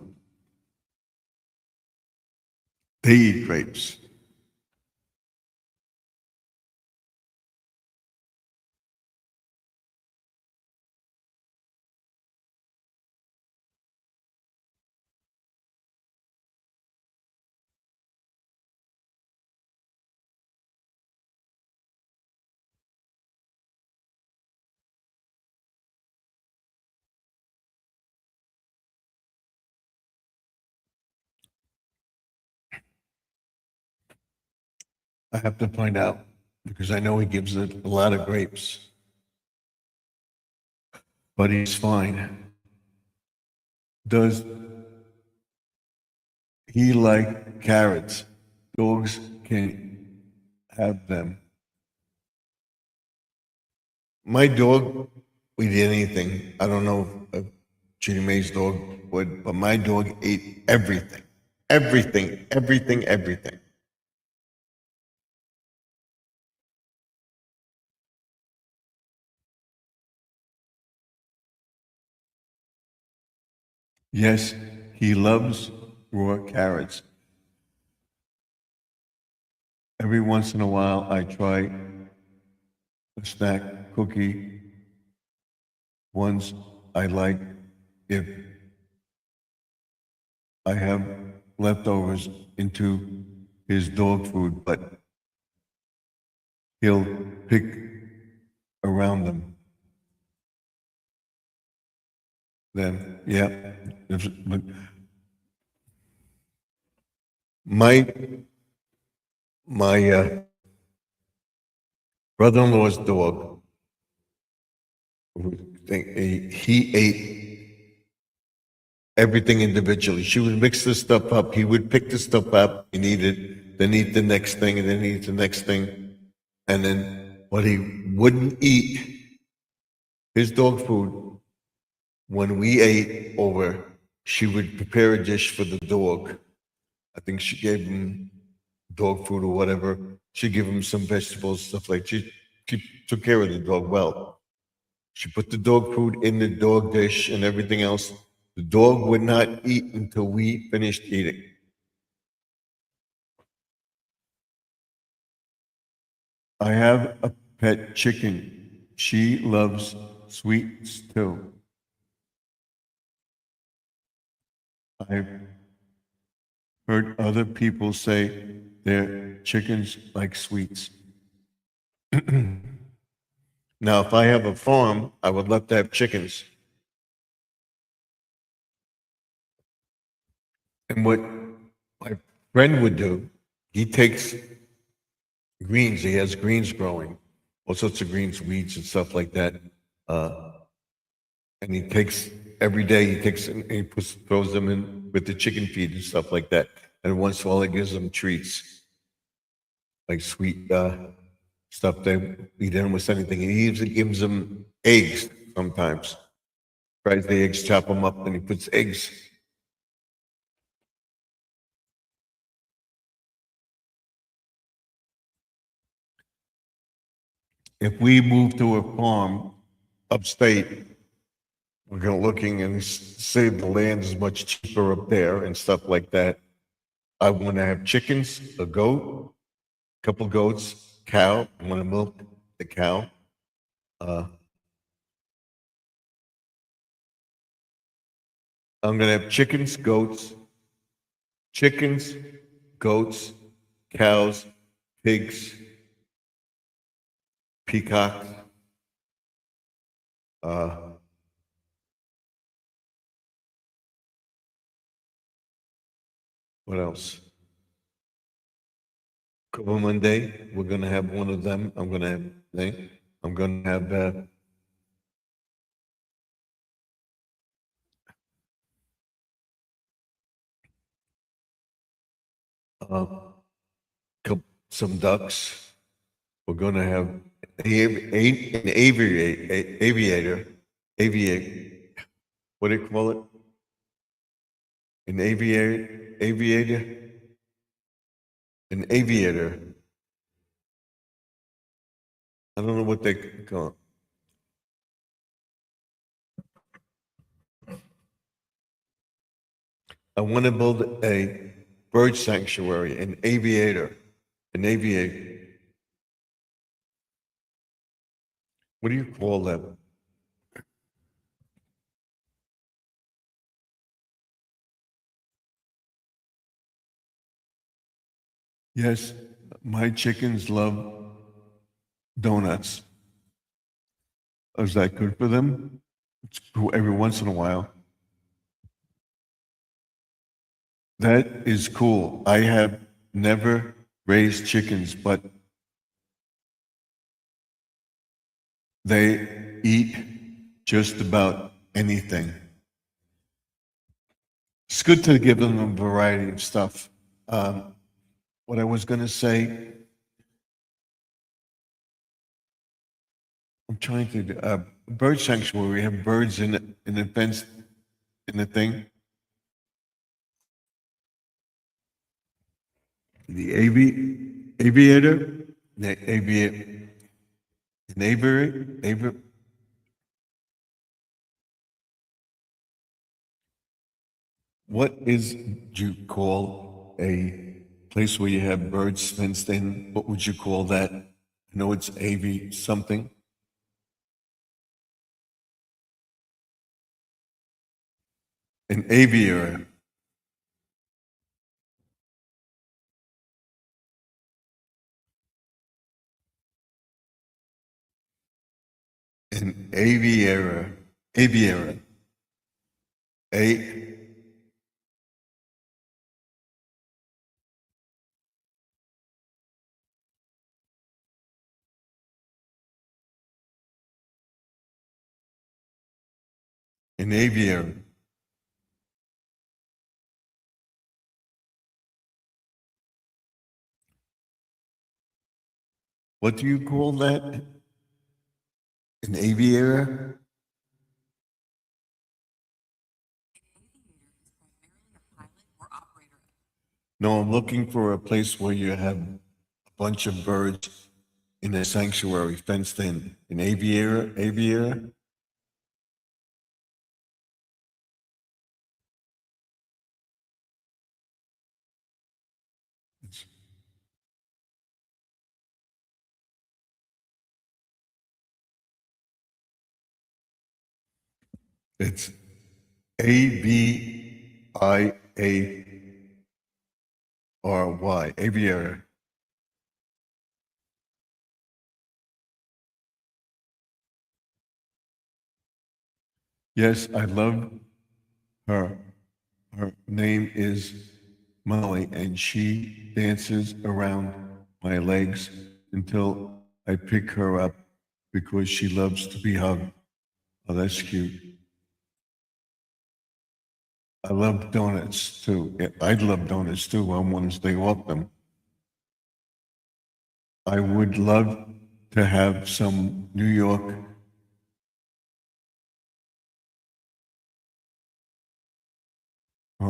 They eat grapes. I have to find out because I know he gives it a lot of grapes. But he's fine. Does he like carrots? Dogs can have them. My dog would eat anything. I don't know if Judy May's dog would, but my dog ate everything. Everything, everything, everything. Yes, he loves raw carrots. Every once in a while, I try a snack cookie. Ones I like if I have leftovers into his dog food, but he'll pick around them. Then, yeah. But my brother-in-law's dog, he ate everything individually. She would mix the stuff up. He would pick the stuff up and eat it, then eat the next thing, and then eat the next thing. And then what he wouldn't eat, his dog food, when we ate over, she would prepare a dish for the dog. I think she gave him dog food or whatever. She'd give him some vegetables, stuff like she took care of the dog well. She put the dog food in the dog dish and everything else. The dog would not eat until we finished eating. I have a pet chicken. She loves sweets too. I've heard other people say their chickens like sweets. Now, if I have a farm, I would love to have chickens. And what my friend would do, he takes greens, he has greens growing, all sorts of greens, weeds and stuff like that. Uh, and he takes every day, he takes and he throws them in with the chicken feed and stuff like that. And once in a while, he gives them treats, like sweet stuff they eat in with anything. He even gives them eggs sometimes. Fries the eggs, chop them up, and he puts eggs. If we move to a farm upstate, we're going looking and save the land is much cheaper up there and stuff like that. I want to have chickens, a goat, a couple goats, cow. I want to milk the cow. I'm going to have chickens, goats, cows, pigs, peacocks. Uh, what else? Couple Monday, we're going to have one of them. I'm going to have uh, some ducks. We're going to have an aviator. What do you call it? An aviator. I don't know what they call it. I want to build a bird sanctuary, an aviator. What do you call them? Yes, my chickens love donuts. Is that good for them? It's cool every once in a while. That is cool. I have never raised chickens, but they eat just about anything. It's good to give them a variety of stuff. What I was going to say, I'm trying to bird sanctuary. We have birds in the fence in the thing. The aviator, the aviator, neighbor. What is you call a place where you have birds fenced in? What would you call that? I know it's something. An aviary. An aviary. Aviary. A an aviary. What do you call that? An aviary? No, I'm looking for a place where you have a bunch of birds in a sanctuary fenced in, an aviary. It's Aviary, aviary. Yes, I love her. Her name is Molly, and she dances around my legs until I pick her up because she loves to be hugged. Oh, that's cute. I love donuts too. Yeah, I love donuts too. I want to stay off them. I would love to have some New York. I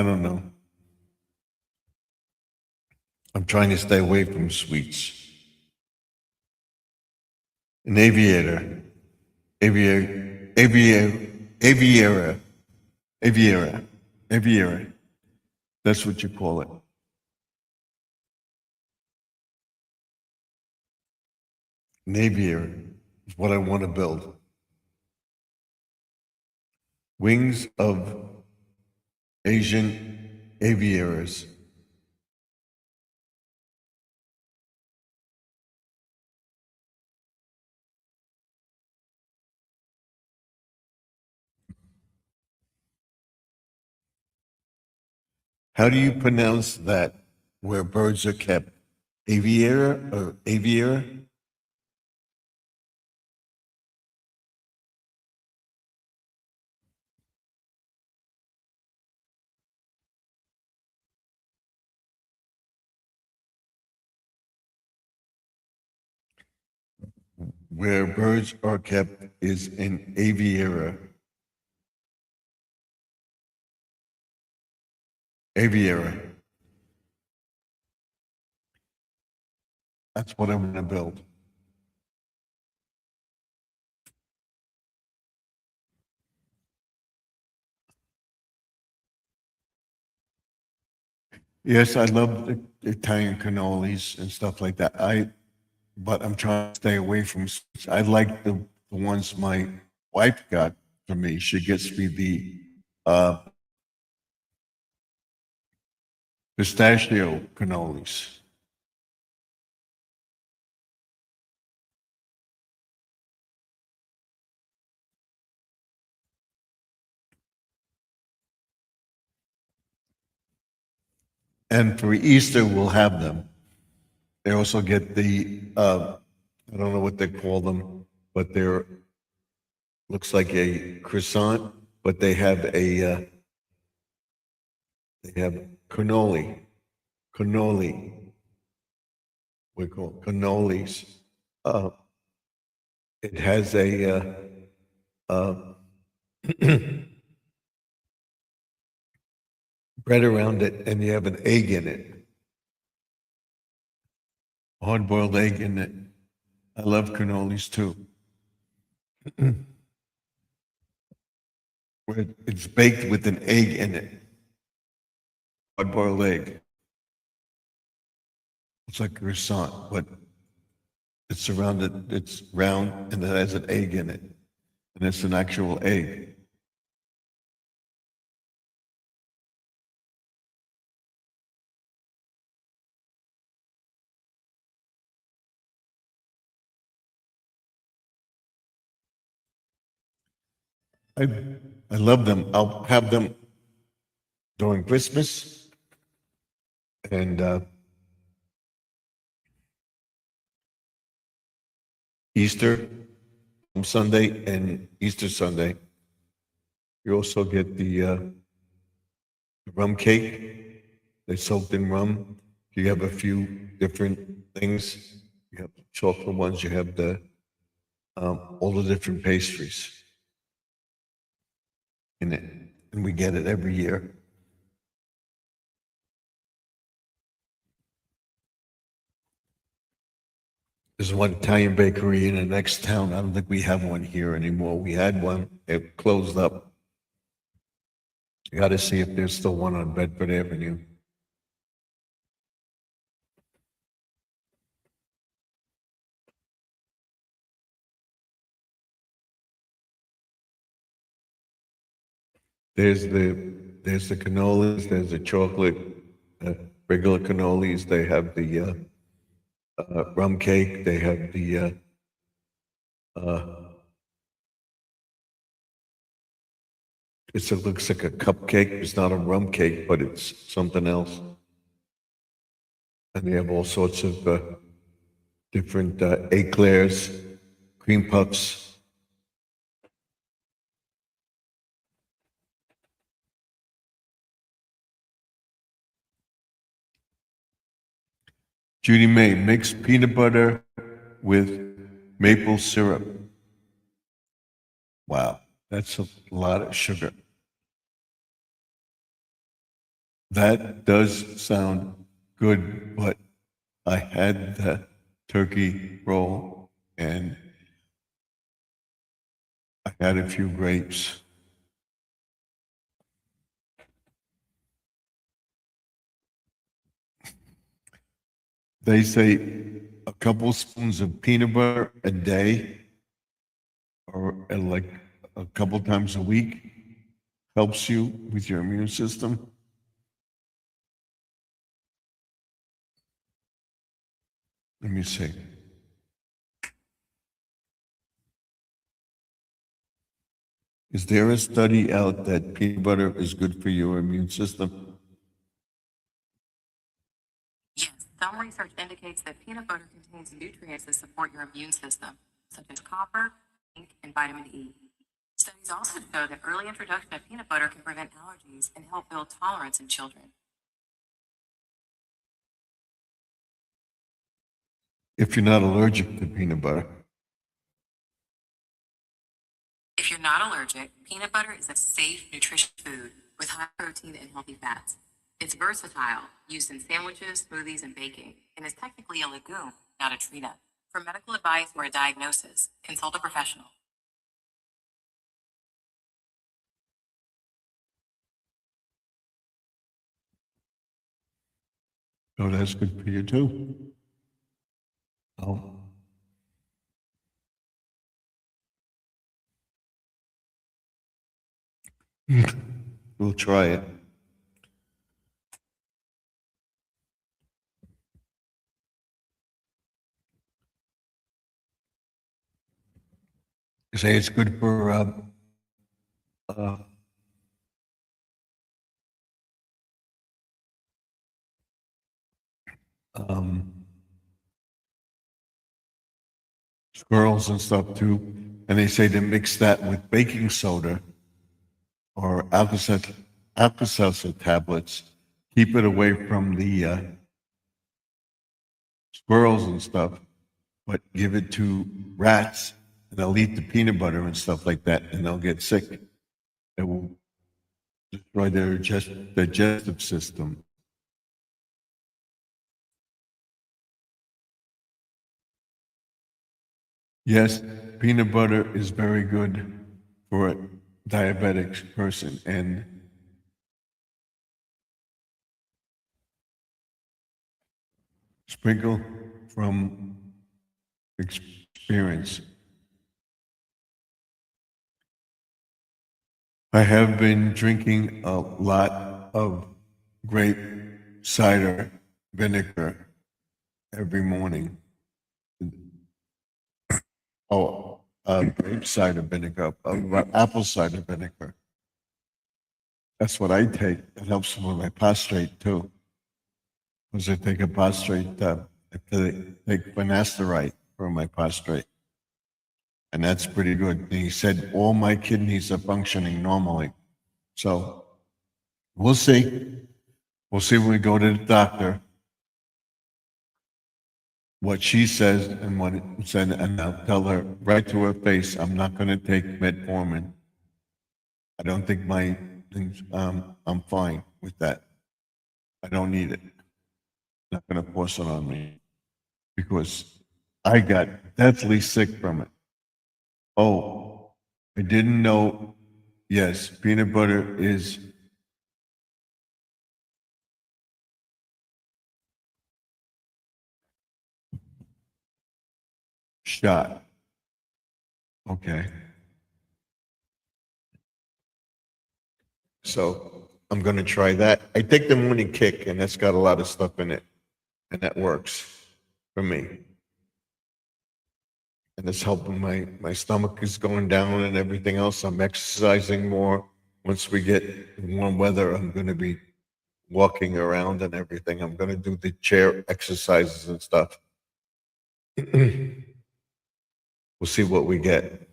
don't know. I'm trying to stay away from sweets. An aviator, aviator. That's what you call it. An aviator is what I want to build. Wings of Asian aviators. How do you pronounce that where birds are kept? Aviator or aviator? Where birds are kept is an aviator. Aviator. That's what I want to build. Yes, I love the Italian cannolis and stuff like that. But I'm trying to stay away from sweets. I like the ones my wife got for me. She gets me the pistachio cannolis. And for Easter, we'll have them. They also get I don't know what they call them, but they're, looks like a croissant, but they have cannoli, we call it cannolis. Uh, it has uh, bread around it, and you have an egg in it, hard-boiled egg in it. I love cannolis too. Where it's baked with an egg in it, hard-boiled egg. It's like a croissant, but it's surrounded, it's round, and it has an egg in it, and it's an actual egg. I I love them. I'll have them during Christmas and Easter Sunday and Easter Sunday. You also get the rum cake. They soaked in rum. You have a few different things. You have chocolate ones. You have the all the different pastries in it, and we get it every year. There's one Italian bakery in the next town. I don't think we have one here anymore. We had one. It closed up. You got to see if there's still one on Bedford Avenue. There's the cannolis, there's the chocolate, regular cannolis. They have the rum cake. They have the it looks like a cupcake. It's not a rum cake, but it's something else. And they have all sorts of different eclairs, cream puffs. Judy May, mix peanut butter with maple syrup. Wow, that's a lot of sugar. That does sound good, but I had the turkey roll and I had a few grapes. They say a couple spoons of peanut butter a day or like a couple times a week helps you with your immune system. Let me see. Is there a study out that peanut butter is good for your immune system? Yes, some research indicates that peanut butter contains nutrients that support your immune system, such as copper, zinc, and vitamin E. Studies also show that early introduction of peanut butter can prevent allergies and help build tolerance in children. If you're not allergic to peanut butter. If you're not allergic, peanut butter is a safe, nutritious food with high protein and healthy fats. It's versatile, used in sandwiches, smoothies, and baking, and is technically a legume, not a tree nut. For medical advice or a diagnosis, consult a professional. Oh, that's good for you too. Oh. We'll try it. You say it's good for uh, um, squirrels and stuff too. And they say to mix that with baking soda or Alka-Seltzer tablets. Keep it away from the squirrels and stuff, but give it to rats and they'll eat the peanut butter and stuff like that and they'll get sick. It will destroy their digestive system. Yes, peanut butter is very good for a diabetic person and sprinkle from experience. I have been drinking a lot of grape cider vinegar every morning. Grape cider vinegar, apple cider vinegar. That's what I take. It helps with my prostate too. Because I take a prostate, I take finasteride for my prostate. And that's pretty good. And he said all my kidneys are functioning normally. So we'll see. We'll see when we go to the doctor what she says and what it said, and I'll tell her right to her face, I'm not going to take metformin. I don't think my things, I'm fine with that. I don't need it. Not going to force it on me because I got deathly sick from it. Oh, I didn't know. Yes, peanut butter is shot. Okay. So I'm going to try that. I take the morning kick, and that's got a lot of stuff in it, and that works for me. And it's helping my stomach is going down and everything else. I'm exercising more. Once we get warm weather, I'm going to be walking around and everything. I'm going to do the chair exercises and stuff. We'll see what we get.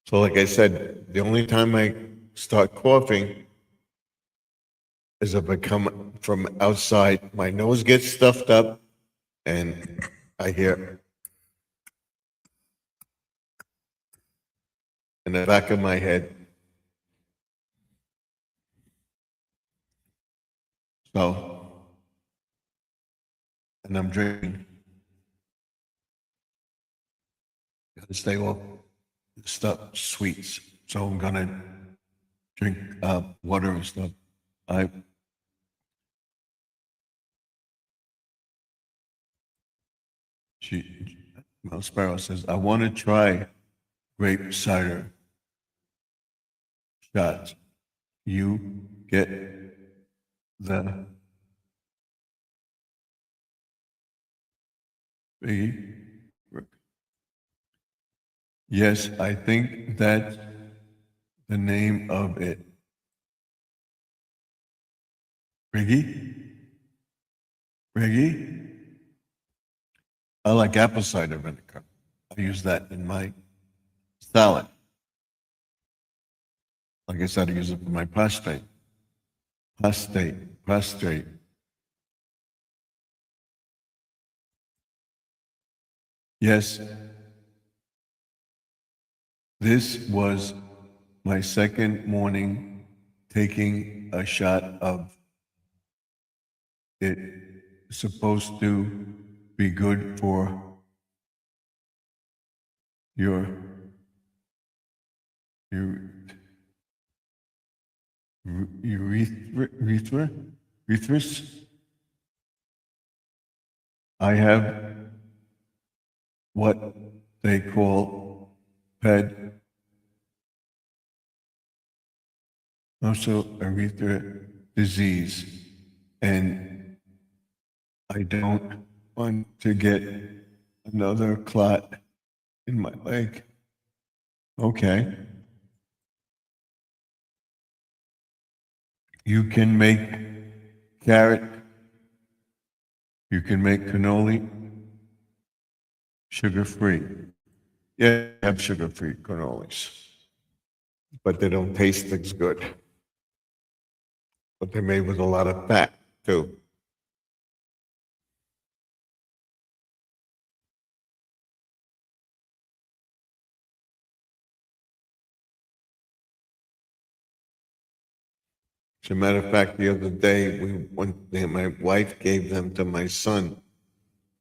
So, like I said, the only time I start coughing is if I come from outside. My nose gets stuffed up, and I hear in the back of my head. So, and I'm drinking. Gotta stay off stuff, sweets. So I'm gonna drink water and stuff. I she Mel Sparrow says, I want to try grape cider shots. You get the biggie? Yes, I think that's the name of it. Briggy? Briggy? I like apple cider vinegar. I use that in my salad. Like I said, I use it for my prostate. Prostate. Yes, this was my second morning taking a shot of it. Supposed to be good for your urethra. I have what they call PED, also urethra disease, and I don't want to get another clot in my leg. Okay. You can make carrot, you can make cannoli sugar-free. Yeah, I have sugar-free cannolis, but they don't taste as good. But they're made with a lot of fat, too. As a matter of fact, the other day, my wife gave them to my son.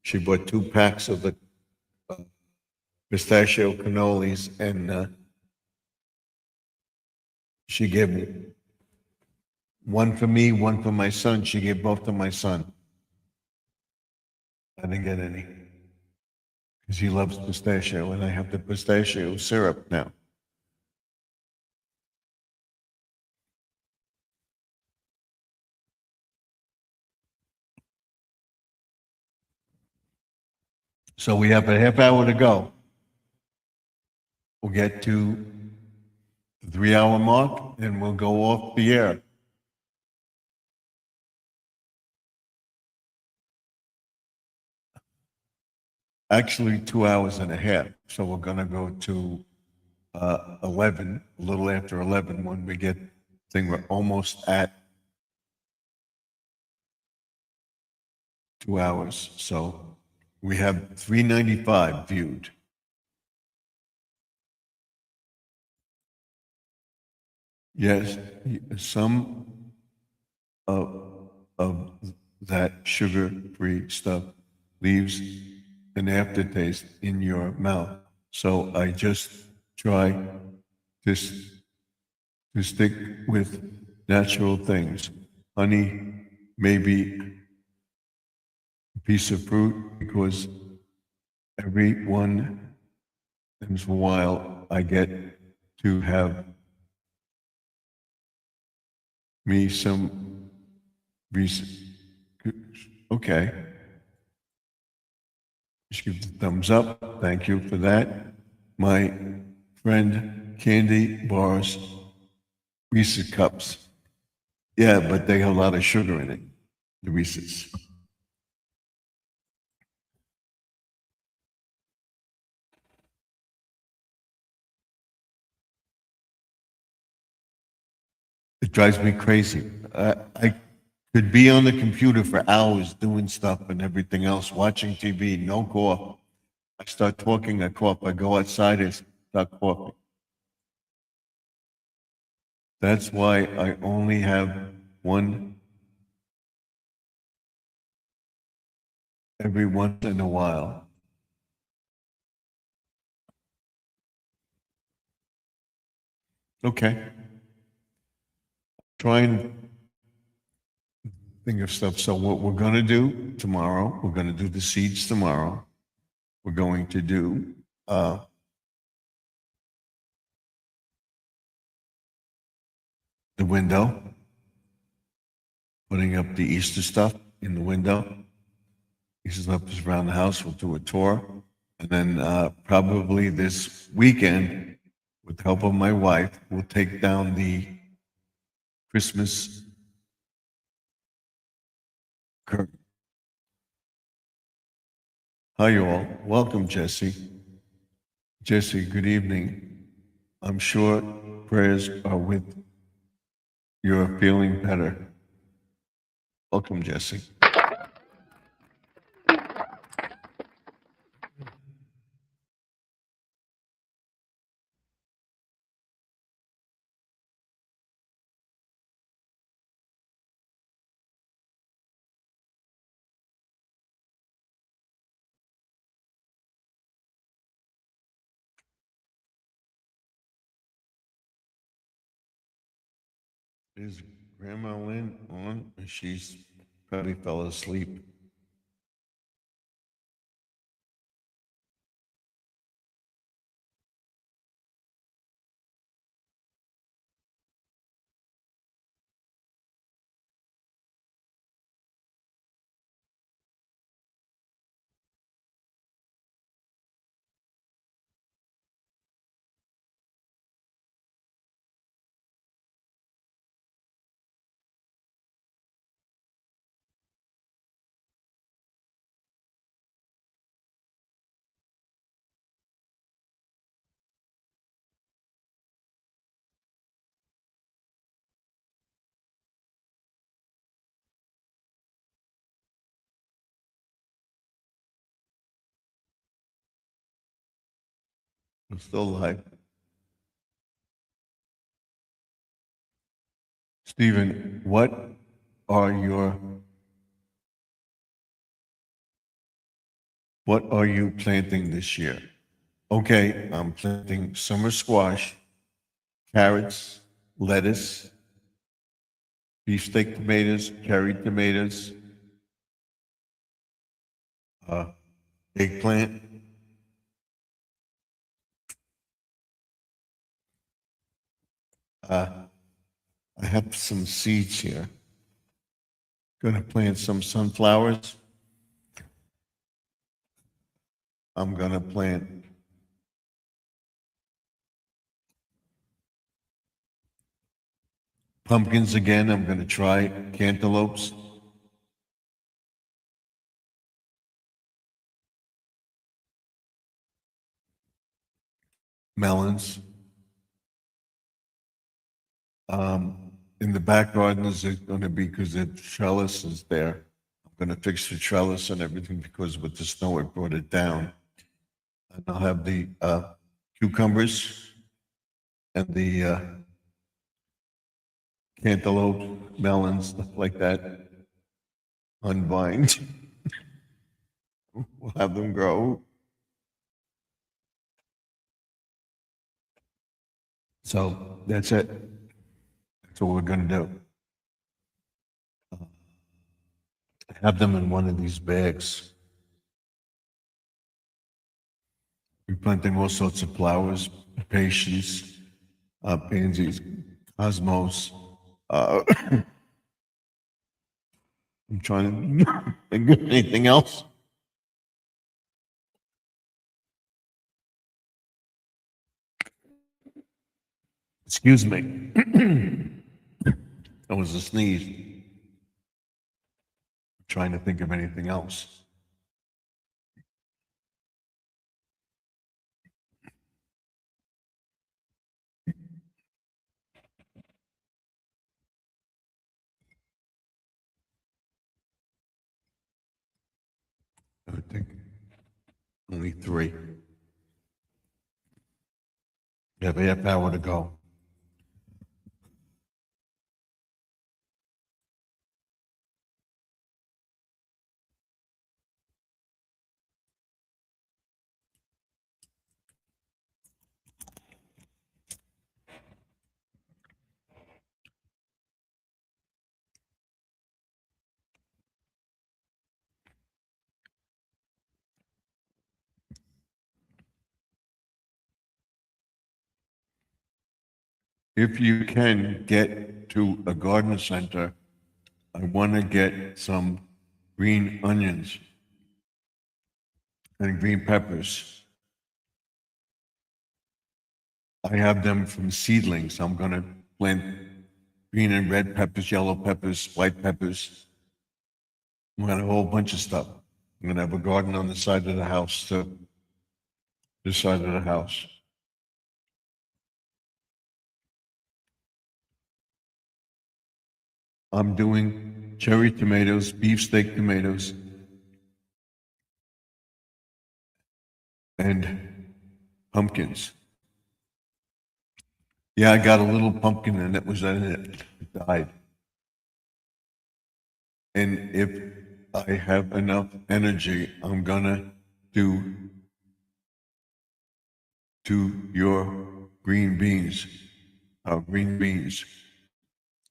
She bought 2 packs of the pistachio cannolis, and she gave one for me, one for my son. She gave both to my son. I didn't get any because he loves pistachio, and I have the pistachio syrup now. So we have a half hour to go. We'll get to the 3 hour mark, and we'll go off the air. Actually, 2 hours and a half. So we're going to go to 11, a little after 11, when we get thing. We're almost at 2 hours. So we have 395 viewed. Yes, some of that sugar-free stuff leaves an aftertaste in your mouth. So I just try to, to stick with natural things. Honey, maybe a piece of fruit, because every once in a while I get to have me some Reese's. Okay. Just give the thumbs up. Thank you for that. My friend Candy Bars, Reese's Cups. Yeah, but they have a lot of sugar in it, the Reese's. It drives me crazy. I could be on the computer for hours doing stuff and everything else, watching TV, no cough. I start talking, I cough. I go outside, I start coughing. That's why I only have one every once in a while. Okay. Try and think of stuff. So what we're going to do tomorrow, we're going to do the seeds tomorrow. We're going to do the window, putting up the Easter stuff in the window. Easter stuff is around the house. We'll do a tour. And then probably this weekend, with the help of my wife, we'll take down the Christmas curtain. Hi, you all. Welcome, Jesse. Jesse, good evening. I'm sure prayers are with you're feeling better. Welcome, Jesse. Is Grandma Lynn on? She's probably fell asleep. I'm still alive. Stephen, are your what are you planting this year? Okay, I'm planting summer squash, carrots, lettuce, beefsteak tomatoes, cherry tomatoes, uh, eggplant. I have some seeds here. Gonna plant some sunflowers. I'm gonna plant pumpkins again. I'm gonna try cantaloupes. Melons. In the back garden is going to be, because the trellis is there. I'm going to fix the trellis and everything, because with the snow it brought it down. And I'll have the cucumbers and the cantaloupe, melons, stuff like that, on vines. We'll have them grow. So that's it. That's what we're gonna do. Have them in one of these bags. We're planting all sorts of flowers, patience, pansies, cosmos. I'm trying to think of anything else. Excuse me. That was a sneeze. Trying to think of anything else. I would think only three. We have a half hour to go. If you can get to a garden center, I want to get some green onions and green peppers. I have them from seedlings. I'm going to plant green and red peppers, yellow peppers, white peppers. I'm going to have a whole bunch of stuff. I'm going to have a garden on the side of the house too. This side of the house. I'm doing cherry tomatoes, beefsteak tomatoes, and pumpkins. Yeah, I got a little pumpkin and it was in it. It died. And if I have enough energy, I'm gonna do your green beans, our green beans.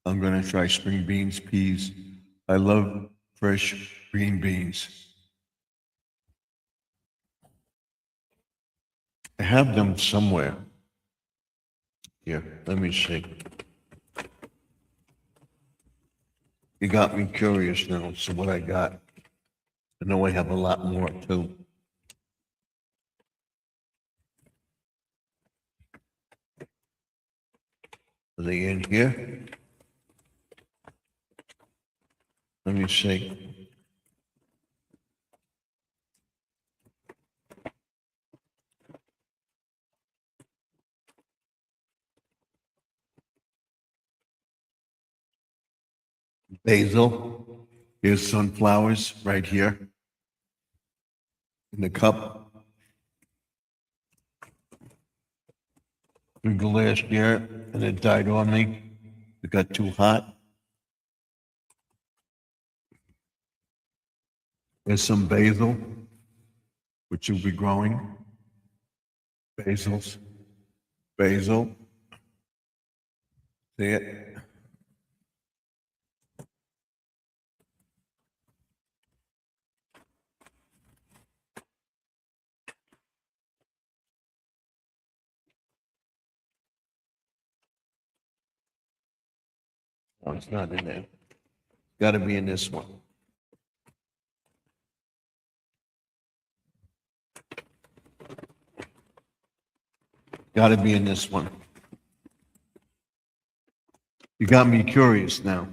I'm gonna try spring beans, peas. I love fresh green beans. I have them somewhere. Here, let me see. You got me curious now, so what I got. I know I have a lot more too. Are they in here? Let me see. Basil. Here's sunflowers right here in the cup. From the last year, and it died on me. It got too hot. There's some basil, which will be growing. Basils. Basil. See it? No, it's not in there. Got to be in this one. Got to be in this one. You got me curious now.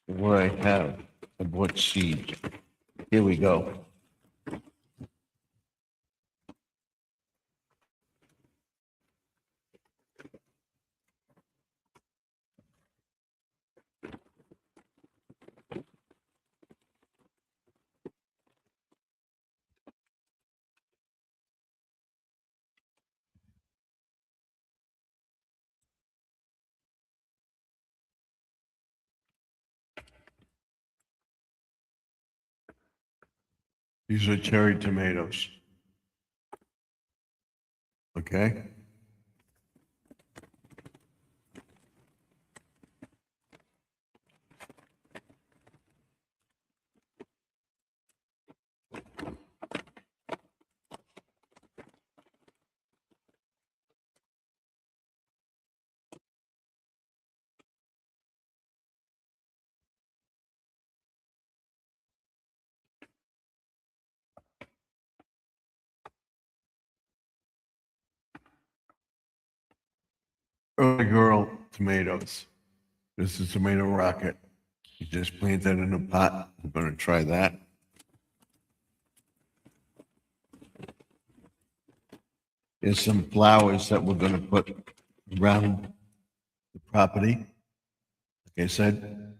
What I have, I bought seeds. Here we go. These are cherry tomatoes. Okay? Early girl tomatoes. This is tomato rocket. You just plant that in a pot. I'm going to try that. There's some flowers that we're going to put around the property. Like I said,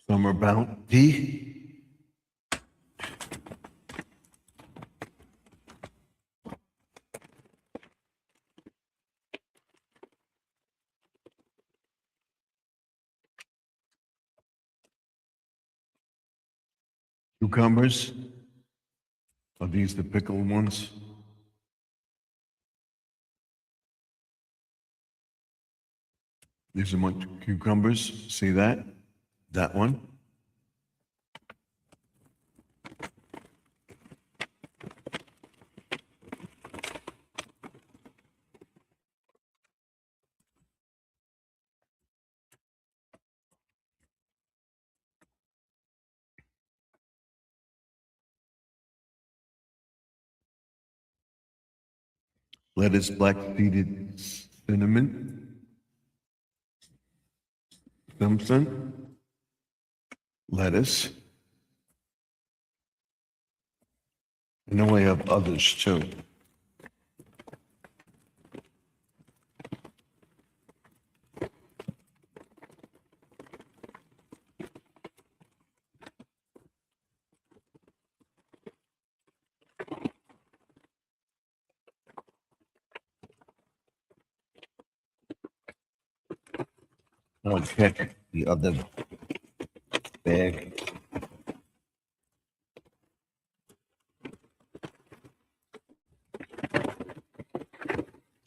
summer bounty. Cucumbers. Are these the pickled ones? These are my cucumbers. See that? That one. Lettuce, black seeded cinnamon. Simpson. Lettuce. I know I have others too. I'll check the other bag.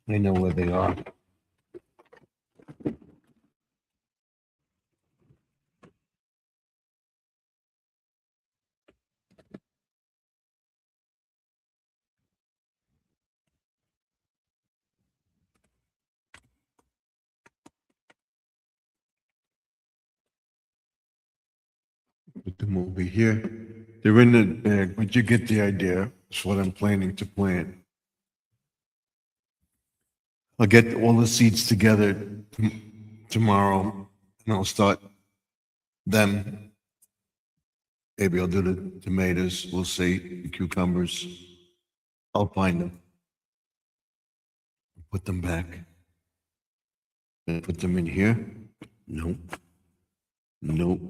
I know where they are. Put them over here. They're in the bag, but you get the idea. That's what I'm planning to plant. I'll get all the seeds together tomorrow and I'll start them. Maybe I'll do the tomatoes. We'll see. The cucumbers. I'll find them. Put them back. And put them in here. Nope. Nope.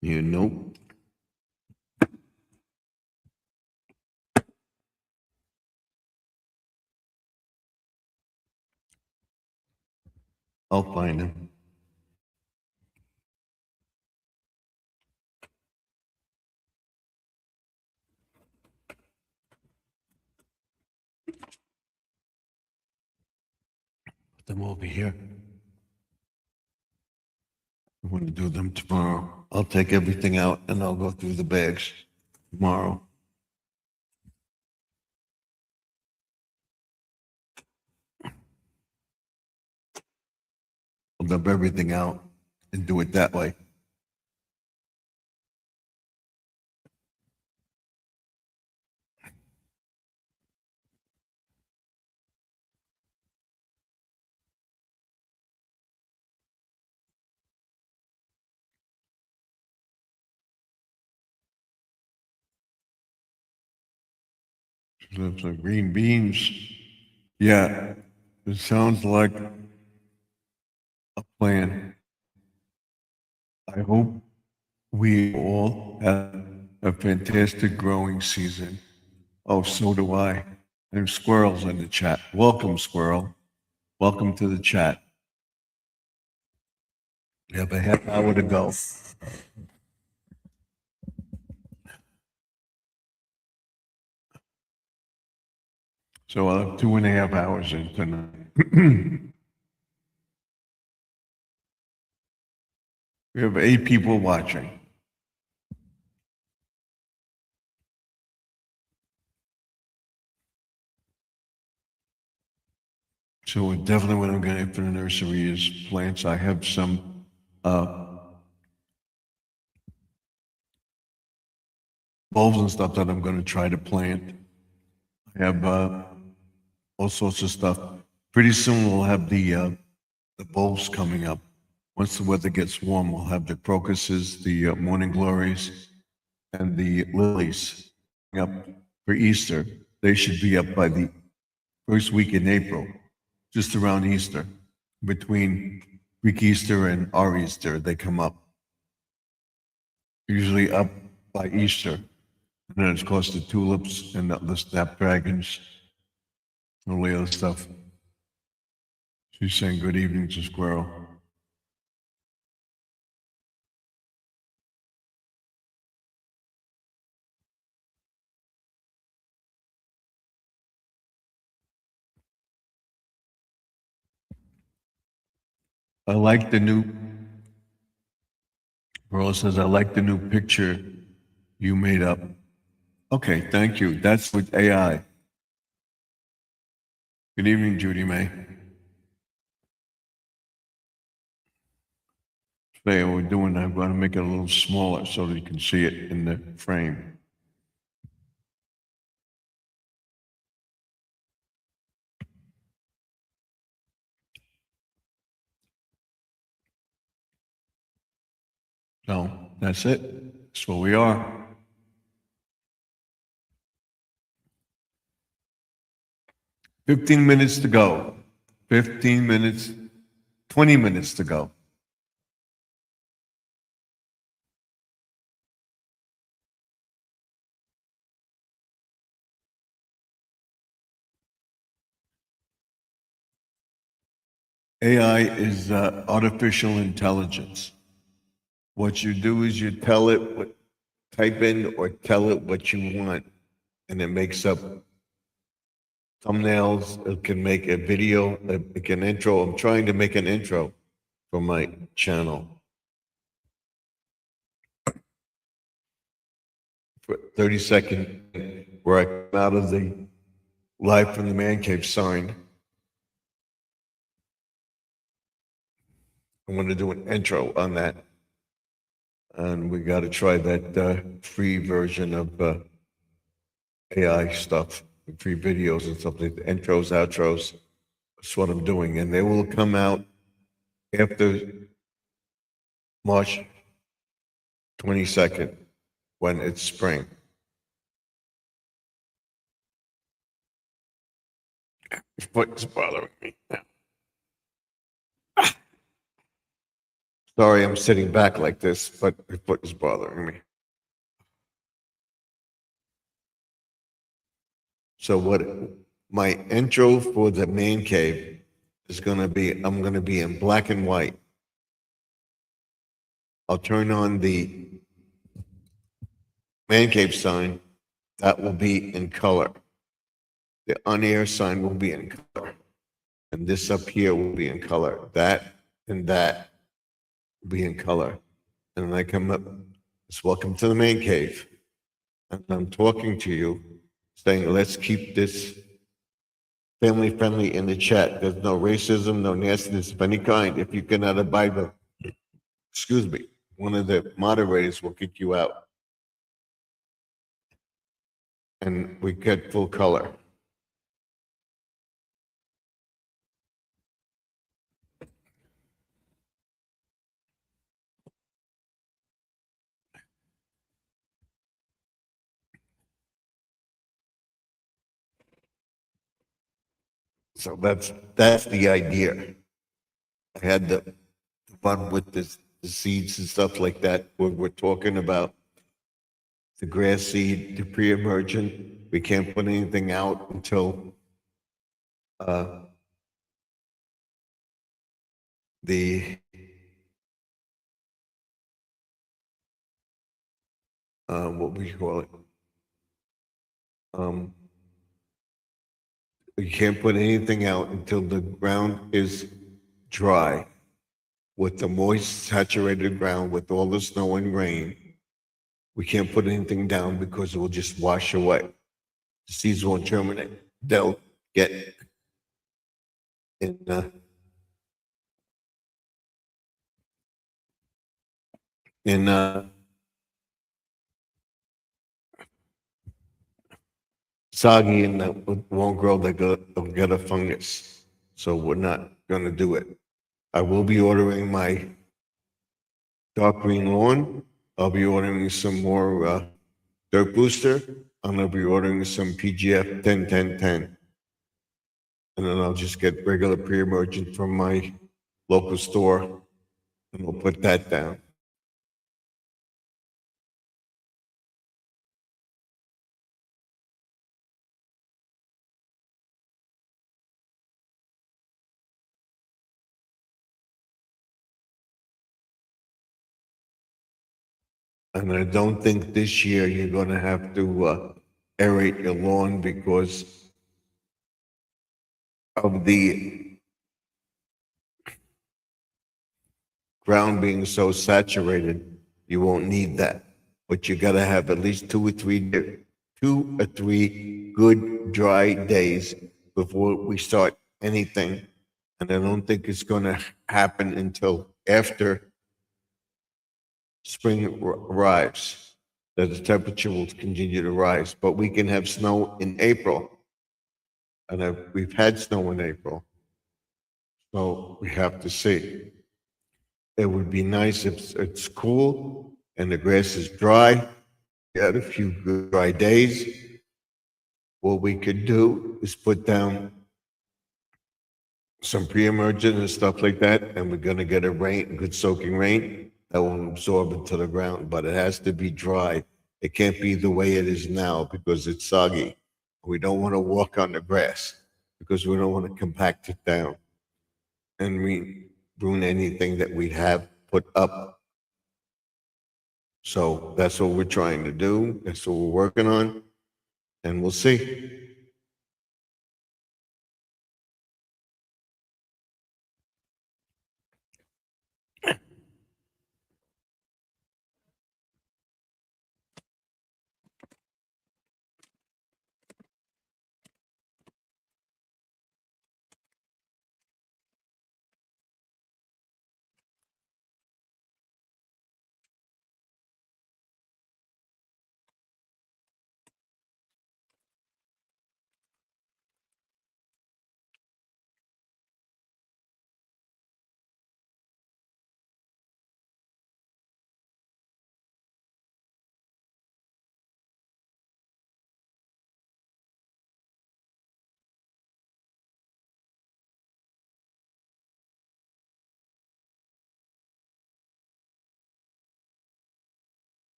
Here, nope. I'll find them. Put them over here. I want to do them tomorrow. I'll take everything out and I'll go through the bags tomorrow. I'll dump everything out and do it that way. That's some green beans. Yeah, it sounds like a plan. I hope we all have a fantastic growing season. Oh, so do I. There's squirrels in the chat. Welcome, squirrel. Welcome to the chat. We have a half hour to go. So I'll have 2.5 hours in tonight. We have 8 people watching. So definitely what I'm getting for the nursery is plants. I have some bulbs and stuff that I'm going to try to plant. I have all sorts of stuff. Pretty soon we'll have the bulbs coming up. Once the weather gets warm, we'll have the crocuses, the morning glories, and the lilies up for Easter. They should be up by the first week in April, just around Easter. Between Greek Easter and our Easter, they come up. Usually up by Easter. And then it's close to tulips and the snapdragons, all the other stuff. She's saying good evening to Squirrel. I like the new, Pearl says, I like the new picture you made up. Okay, thank you. That's with AI. Good evening, Judy May. Today, what we're doing, I'm going to make it a little smaller so that you can see it in the frame. So that's it. That's where we are. "15 minutes to go. 15 minutes, 20 minutes to go. AI is artificial intelligence. What you do is you tell it what, type in or tell it what you want, and it makes up thumbnails. It can make a video, make an intro. I'm trying to make an intro for my channel. For 30-second, where I come out of the Live from the Man Cave sign. I'm going to do an intro on that. And we got to try that free version of AI stuff, free videos and stuff like intros, outros. That's what I'm doing. And they will come out after March 22nd when it's spring. His foot is bothering me now. Sorry, I'm sitting back like this, but my foot is bothering me. So what my intro for the man cave is going to be, I'm going to be in black and white. I'll turn on the man cave sign. That will be in color. The on-air sign will be in color. And this up here will be in color. That and that will be in color. And I come up, it's welcome to the man cave. And I'm talking to you, saying, let's keep this family friendly in the chat. There's no racism, no nastiness of any kind. If you cannot abide by, excuse me, one of the moderators will kick you out. And we get full color. So that's the idea. I had the fun with the seeds and stuff like that. We're talking about the grass seed, the pre-emergent. We can't put anything out until the what we call it. You can't put anything out until the ground is dry with the moist, saturated ground with all the snow and rain. We can't put anything down because it will just wash away. The seeds won't germinate. They'll get in soggy and it won't grow. They'll get a fungus. So we're not going to do it. I will be ordering my dark green lawn. I'll be ordering some more dirt booster. I'm going to be ordering some PGF 10-10-10. And then I'll just get regular pre-emergent from my local store and we'll put that down. And I don't think this year you're going to have to aerate your lawn because of the ground being so saturated. You won't need that, but you got to have at least 2 or 3 good dry days before we start anything. And I don't think it's going to happen until after spring arrives, that the temperature will continue to rise. But we can have snow in April. And we've had snow in April. So we have to see. It would be nice if it's cool and the grass is dry. We had a few good dry days. What we could do is put down some pre-emergent and stuff like that, and we're gonna get a good soaking rain that will absorb into the ground, but it has to be dry. It can't be the way it is now because it's soggy. We don't want to walk on the grass because we don't want to compact it down and ruin anything that we have put up. So that's what we're trying to do. That's what we're working on, and we'll see.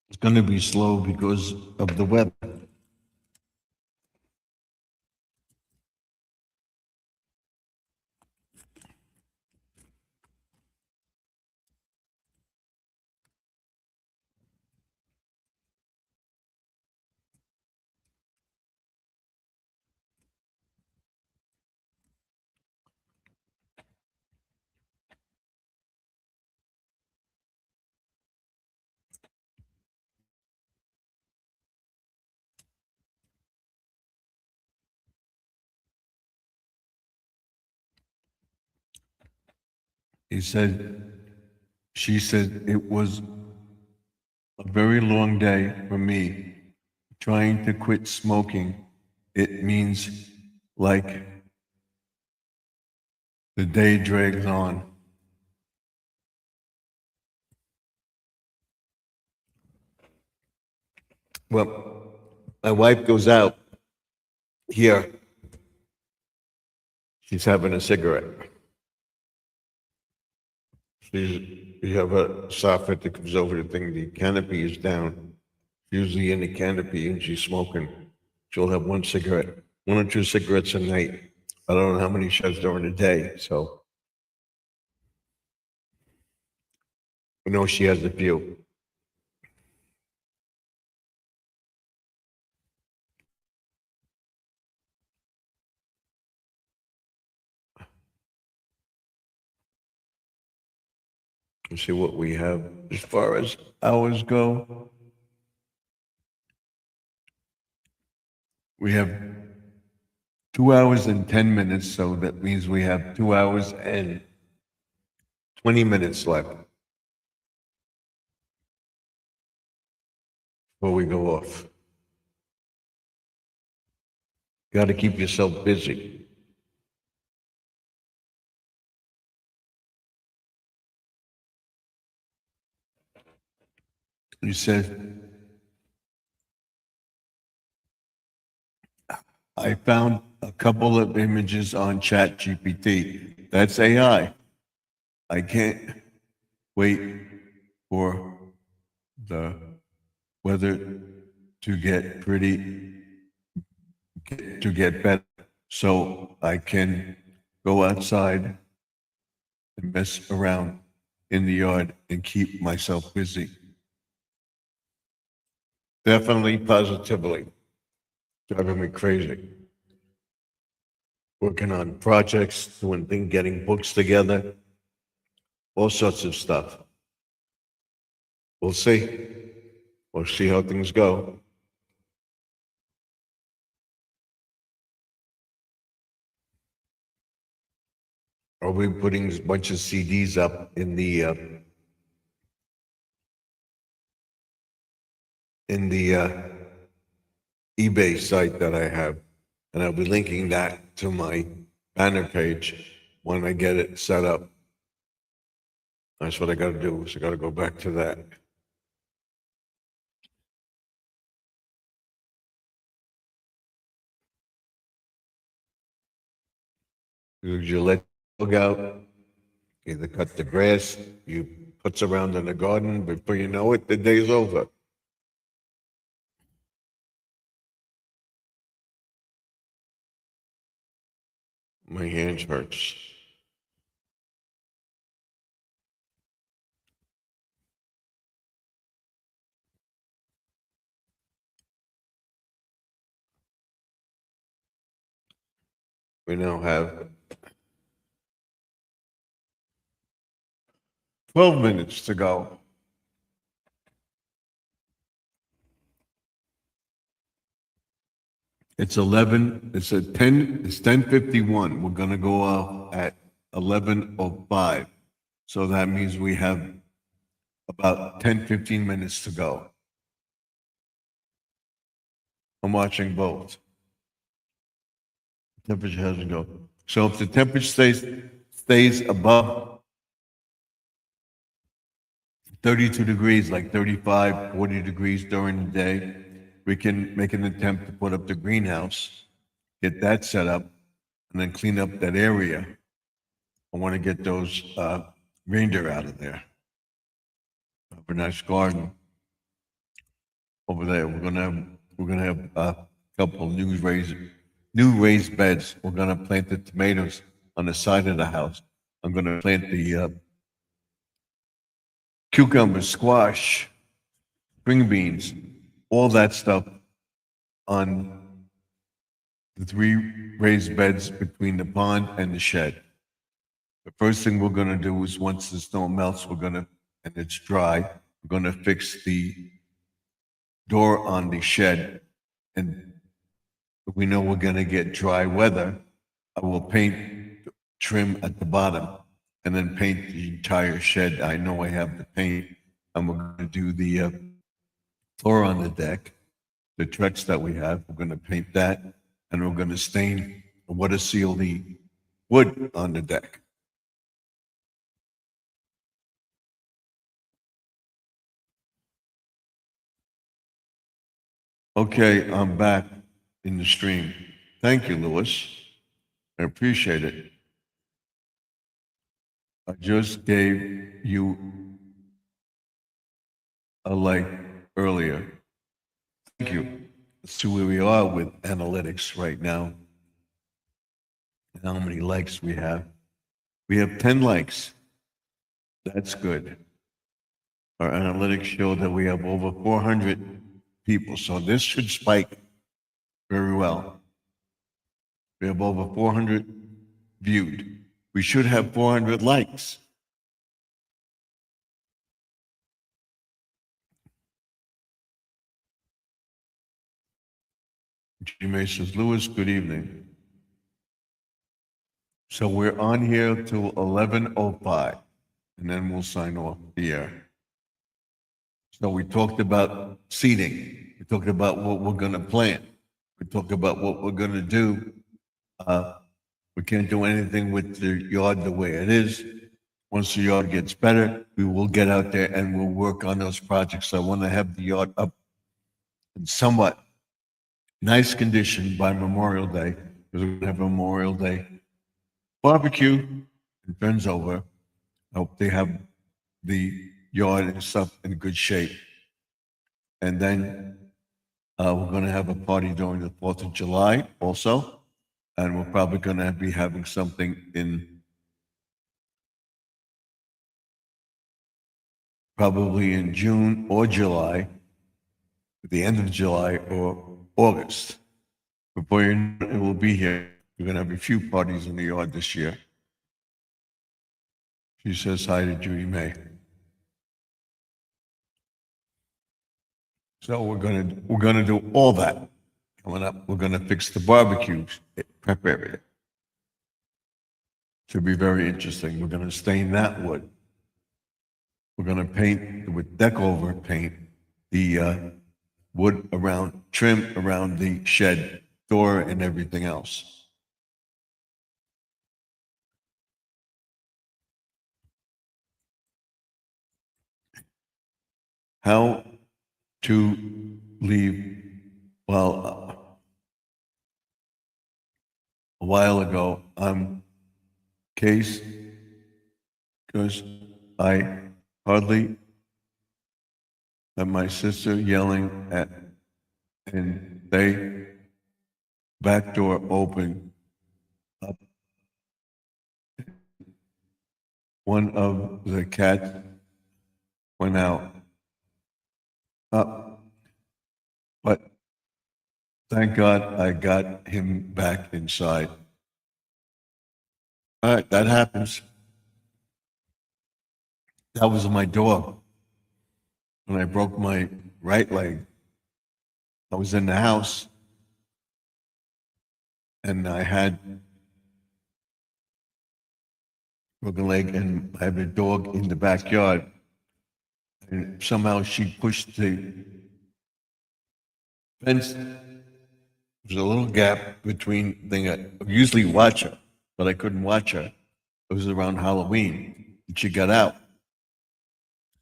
It's going to be slow because of the weather. She said it was a very long day for me. Trying to quit smoking, it means like the day drags on. Well, my wife goes out here. She's having a cigarette. You have a soffit that comes over the thing. The canopy is down. Usually in the canopy, and she's smoking. She'll have 1 cigarette, 1 or 2 cigarettes a night. I don't know how many she has during the day. So I know she has a few. Let's see what we have as far as hours go. We have 2 hours and 10 minutes, so that means we have 2 hours and 20 minutes left before we go off. Got to keep yourself busy. You said, I found a couple of images on ChatGPT. That's AI. I can't wait for the weather to get better so I can go outside and mess around in the yard and keep myself busy. Definitely, positively. Driving me crazy. Working on projects, doing things, getting books together, all sorts of stuff. We'll see. We'll see how things go. Are we putting a bunch of CDs up in the eBay site that I have? And I'll be linking that to my banner page when I get it set up. That's what I got to do. Is I got to go back to that. You let the dog out, either cut the grass, you puts around in the garden. Before you know it, the day's over. My hands hurts. We now have 12 minutes to go. It's 10:51. We're gonna go out at 11:05. So that means we have about 10, 15 minutes to go. I'm watching both. Temperature hasn't go. So if the temperature stays above 32 degrees, like 35, 40 degrees during the day, we can make an attempt to put up the greenhouse, get that set up, and then clean up that area. I want to get those reindeer out of there. Have a nice garden over there. We're gonna have a couple new raised beds. We're gonna plant the tomatoes on the side of the house. I'm gonna plant the cucumber, squash, string beans, all that stuff on the 3 raised beds between the pond and the shed. The first thing we're gonna do is once the snow melts, and it's dry, we're gonna fix the door on the shed. And if we know we're gonna get dry weather, I will paint trim at the bottom and then paint the entire shed. I know I have the paint. And we're gonna do the floor on the deck, the Trex that we have, we're gonna paint that, and we're gonna stain, water seal the wood on the deck. Okay, I'm back in the stream. Thank you, Louis. I appreciate it. I just gave you a like earlier. Thank you. Let's see where we are with analytics right now. And how many likes we have. We have 10 likes. That's good. our analytics show that we have over 400 people, so this should spike very well. We have over 400 viewed. We should have 400 likes. G. says, Lewis, good evening. So we're on here till 11:05, and then we'll sign off the air. So we talked about seating. We talked about what we're gonna plant. We talked about what we're gonna do. We can't do anything with the yard the way it is. Once the yard gets better, we will get out there and we'll work on those projects. I want to have the yard up in somewhat nice condition by Memorial Day, because we're gonna have Memorial Day barbecue and friends over. I hope they have the yard and stuff in good shape. And then we're gonna have a party during the 4th of July also. And we're probably gonna be having something probably in June or July, at the end of July or August. Before you know it, will be here. We're gonna have a few parties in the yard this year. She says hi to Judy May. So we're gonna do all that coming up. We're gonna fix the barbecue prep area. Should be very interesting. We're gonna stain that wood. We're gonna paint with deck over paint the wood around, trim around the shed door and everything else. How to leave, well, a while ago, case, because I hardly had my sister yelling at, and they back door open up. One of the cats went out. But thank God I got him back inside. All right, that happens. That was my dog. When I broke my right leg, I was in the house and I had broken leg and I have a dog in the backyard. And somehow she pushed the fence. There's a little gap between thing. I usually watch her, but I couldn't watch her. It was around Halloween. And she got out.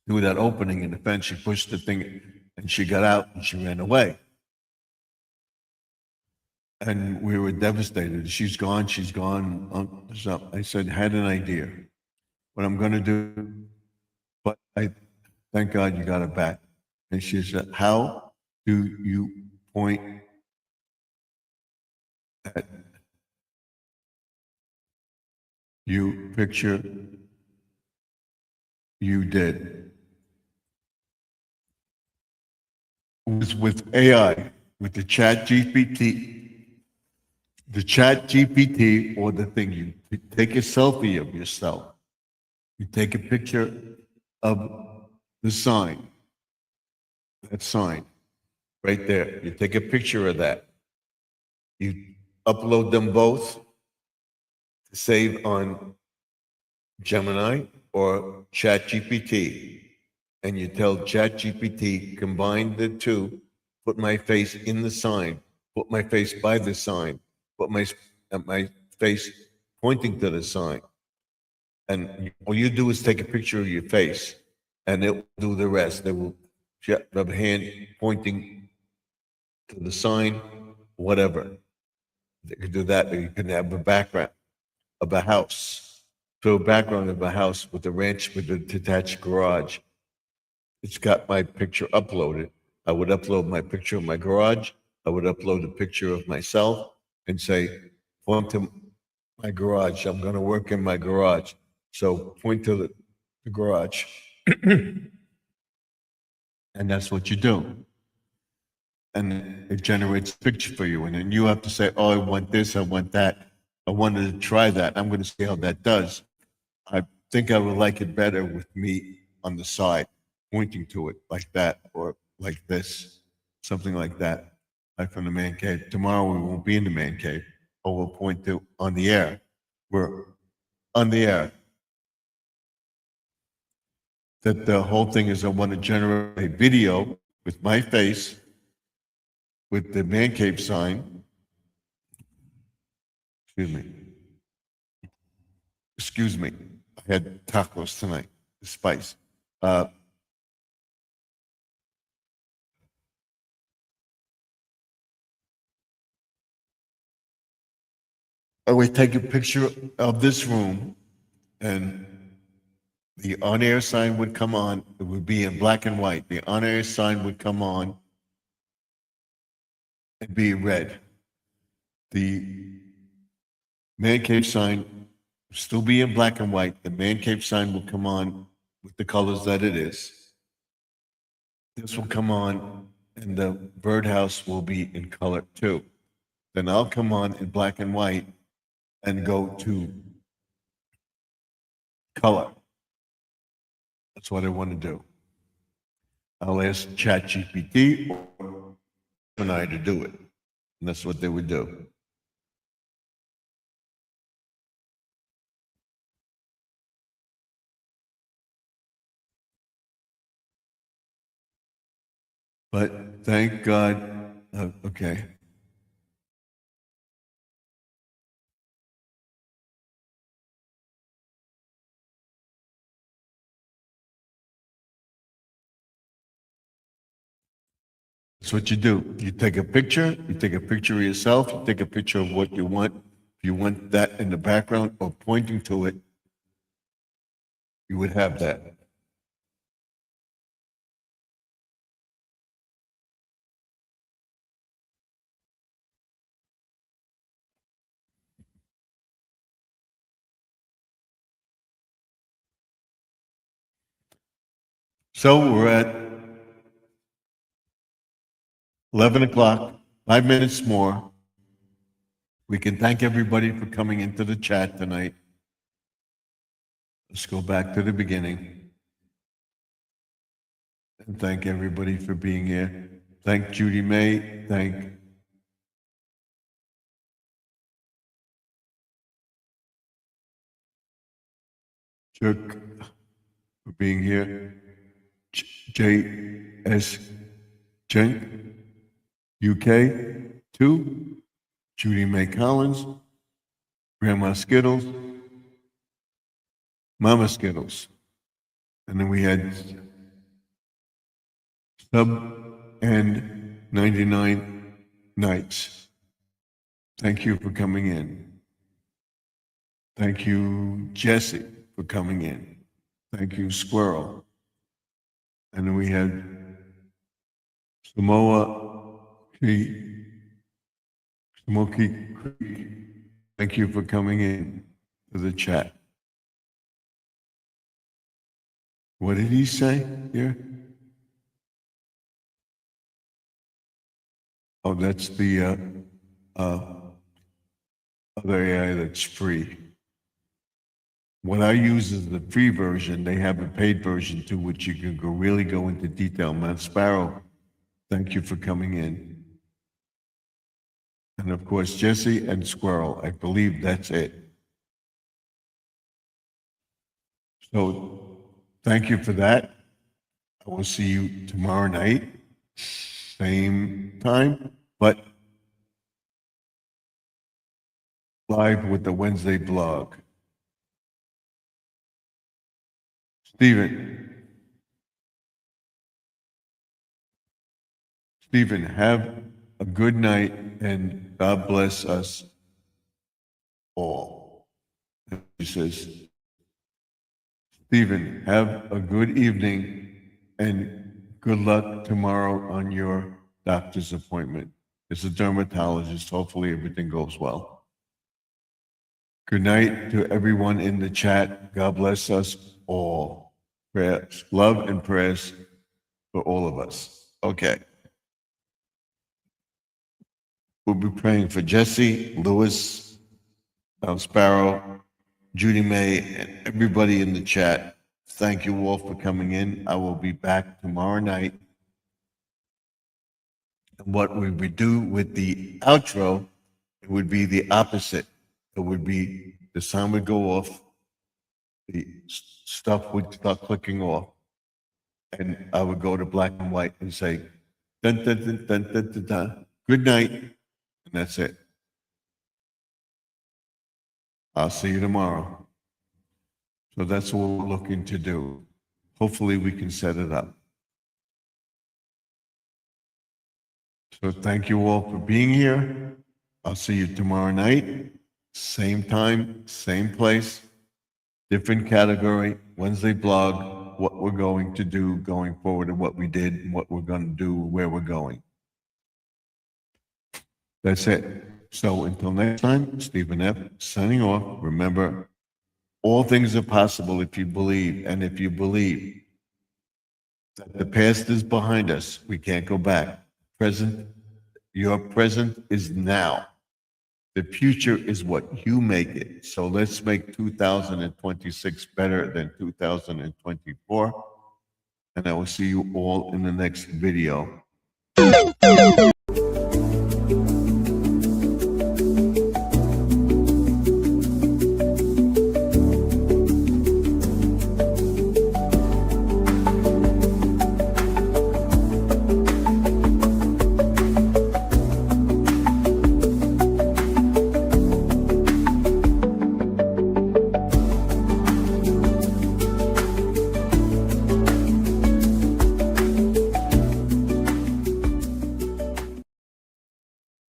Through that opening in the fence, she pushed the thing and she got out and she ran away. And we were devastated. She's gone, she's gone. So I said, had an idea what I'm going to do, but I thank God you got it back. And she said, how do you point at you picture you did? It was with AI, with the chat GPT, or the thing, you take a selfie of yourself. You take a picture of the sign, that sign, right there. You take a picture of that. You upload them both to save on Gemini or ChatGPT. And you tell ChatGPT, combine the two, put my face in the sign, put my face by the sign, put my face pointing to the sign. And all you do is take a picture of your face, and it will do the rest. They will have a hand pointing to the sign, whatever. They could do that. You can have a background of a house. So a background of a house with a ranch with a detached garage. It's got my picture uploaded. I would upload my picture of my garage. I would upload a picture of myself and say, point to my garage. I'm going to work in my garage. So point to the garage. And that's what you do. And it generates a picture for you. And then you have to say, oh, I want this, I want that. I wanted to try that. I'm going to see how that does. I think I would like it better with me on the side, pointing to it like that, or like this, something like that, like from the man cave. Tomorrow we won't be in the man cave, or we'll point to on the air. We're on the air. That the whole thing is I want to generate a video with my face, with the man cave sign. Excuse me. I had tacos tonight, the spice. I would take a picture of this room, and the on-air sign would come on. It would be in black and white. The on-air sign would come on and be red. The man cave sign would still be in black and white. The man cave sign will come on with the colors that it is. This will come on, and the birdhouse will be in color too. Then I'll come on in black and white and go to color. That's what I want to do. I'll ask ChatGPT or Gemini to do it. And that's what they would do. But thank God, okay. That's what you do. You take a picture of yourself, you take a picture of what you want. If you want that in the background or pointing to it, you would have that. So we're at 11 o'clock, 5 minutes more. We can thank everybody for coming into the chat tonight. Let's go back to the beginning. And thank everybody for being here. Thank Judy May. Thank Chuck for being here. J.S. Jenk, UK 2. Judy May Collins. Grandma Skittles. Mama Skittles. And then we had Sub and 99 Nights. Thank you for coming in. Thank you, Jesse, for coming in. Thank you, Squirrel. And then we had Smoky Creek. Thank you for coming in to the chat. What did he say here? Oh, that's the other AI that's free. What I use is the free version. They have a paid version too, which you can really go into detail. Matt Sparrow, thank you for coming in. And of course, Jesse and Squirrel. I believe that's it. So thank you for that. I will see you tomorrow night, same time, but live with the Wednesday blog. Stephen, have a good night and God bless us all. He says, Stephen, have a good evening and good luck tomorrow on your doctor's appointment. It's a dermatologist. Hopefully everything goes well. Good night to everyone in the chat. God bless us all. Prayers, love and prayers for all of us. Okay. We'll be praying for Jesse, Lewis, Sparrow, Judy May, and everybody in the chat. Thank you all for coming in. I will be back tomorrow night. And what we would do with the outro, it would be the opposite. It would be the sound would go off, the stuff would start clicking off, and I would go to black and white and say, dun, dun, dun, dun, dun, dun, dun. Good night, and that's it. I'll see you tomorrow. So that's what we're looking to do. Hopefully we can set it up. So thank you all for being here. I'll see you tomorrow night, same time, same place, different category, Wednesday blog, what we're going to do going forward and what we did and what we're going to do, where we're going. That's it. So until next time, Stephen F. signing off. Remember, all things are possible if you believe. And if you believe that the past is behind us, we can't go back. Your present is now. The future is what you make it. So let's make 2026 better than 2024. And I will see you all in the next video.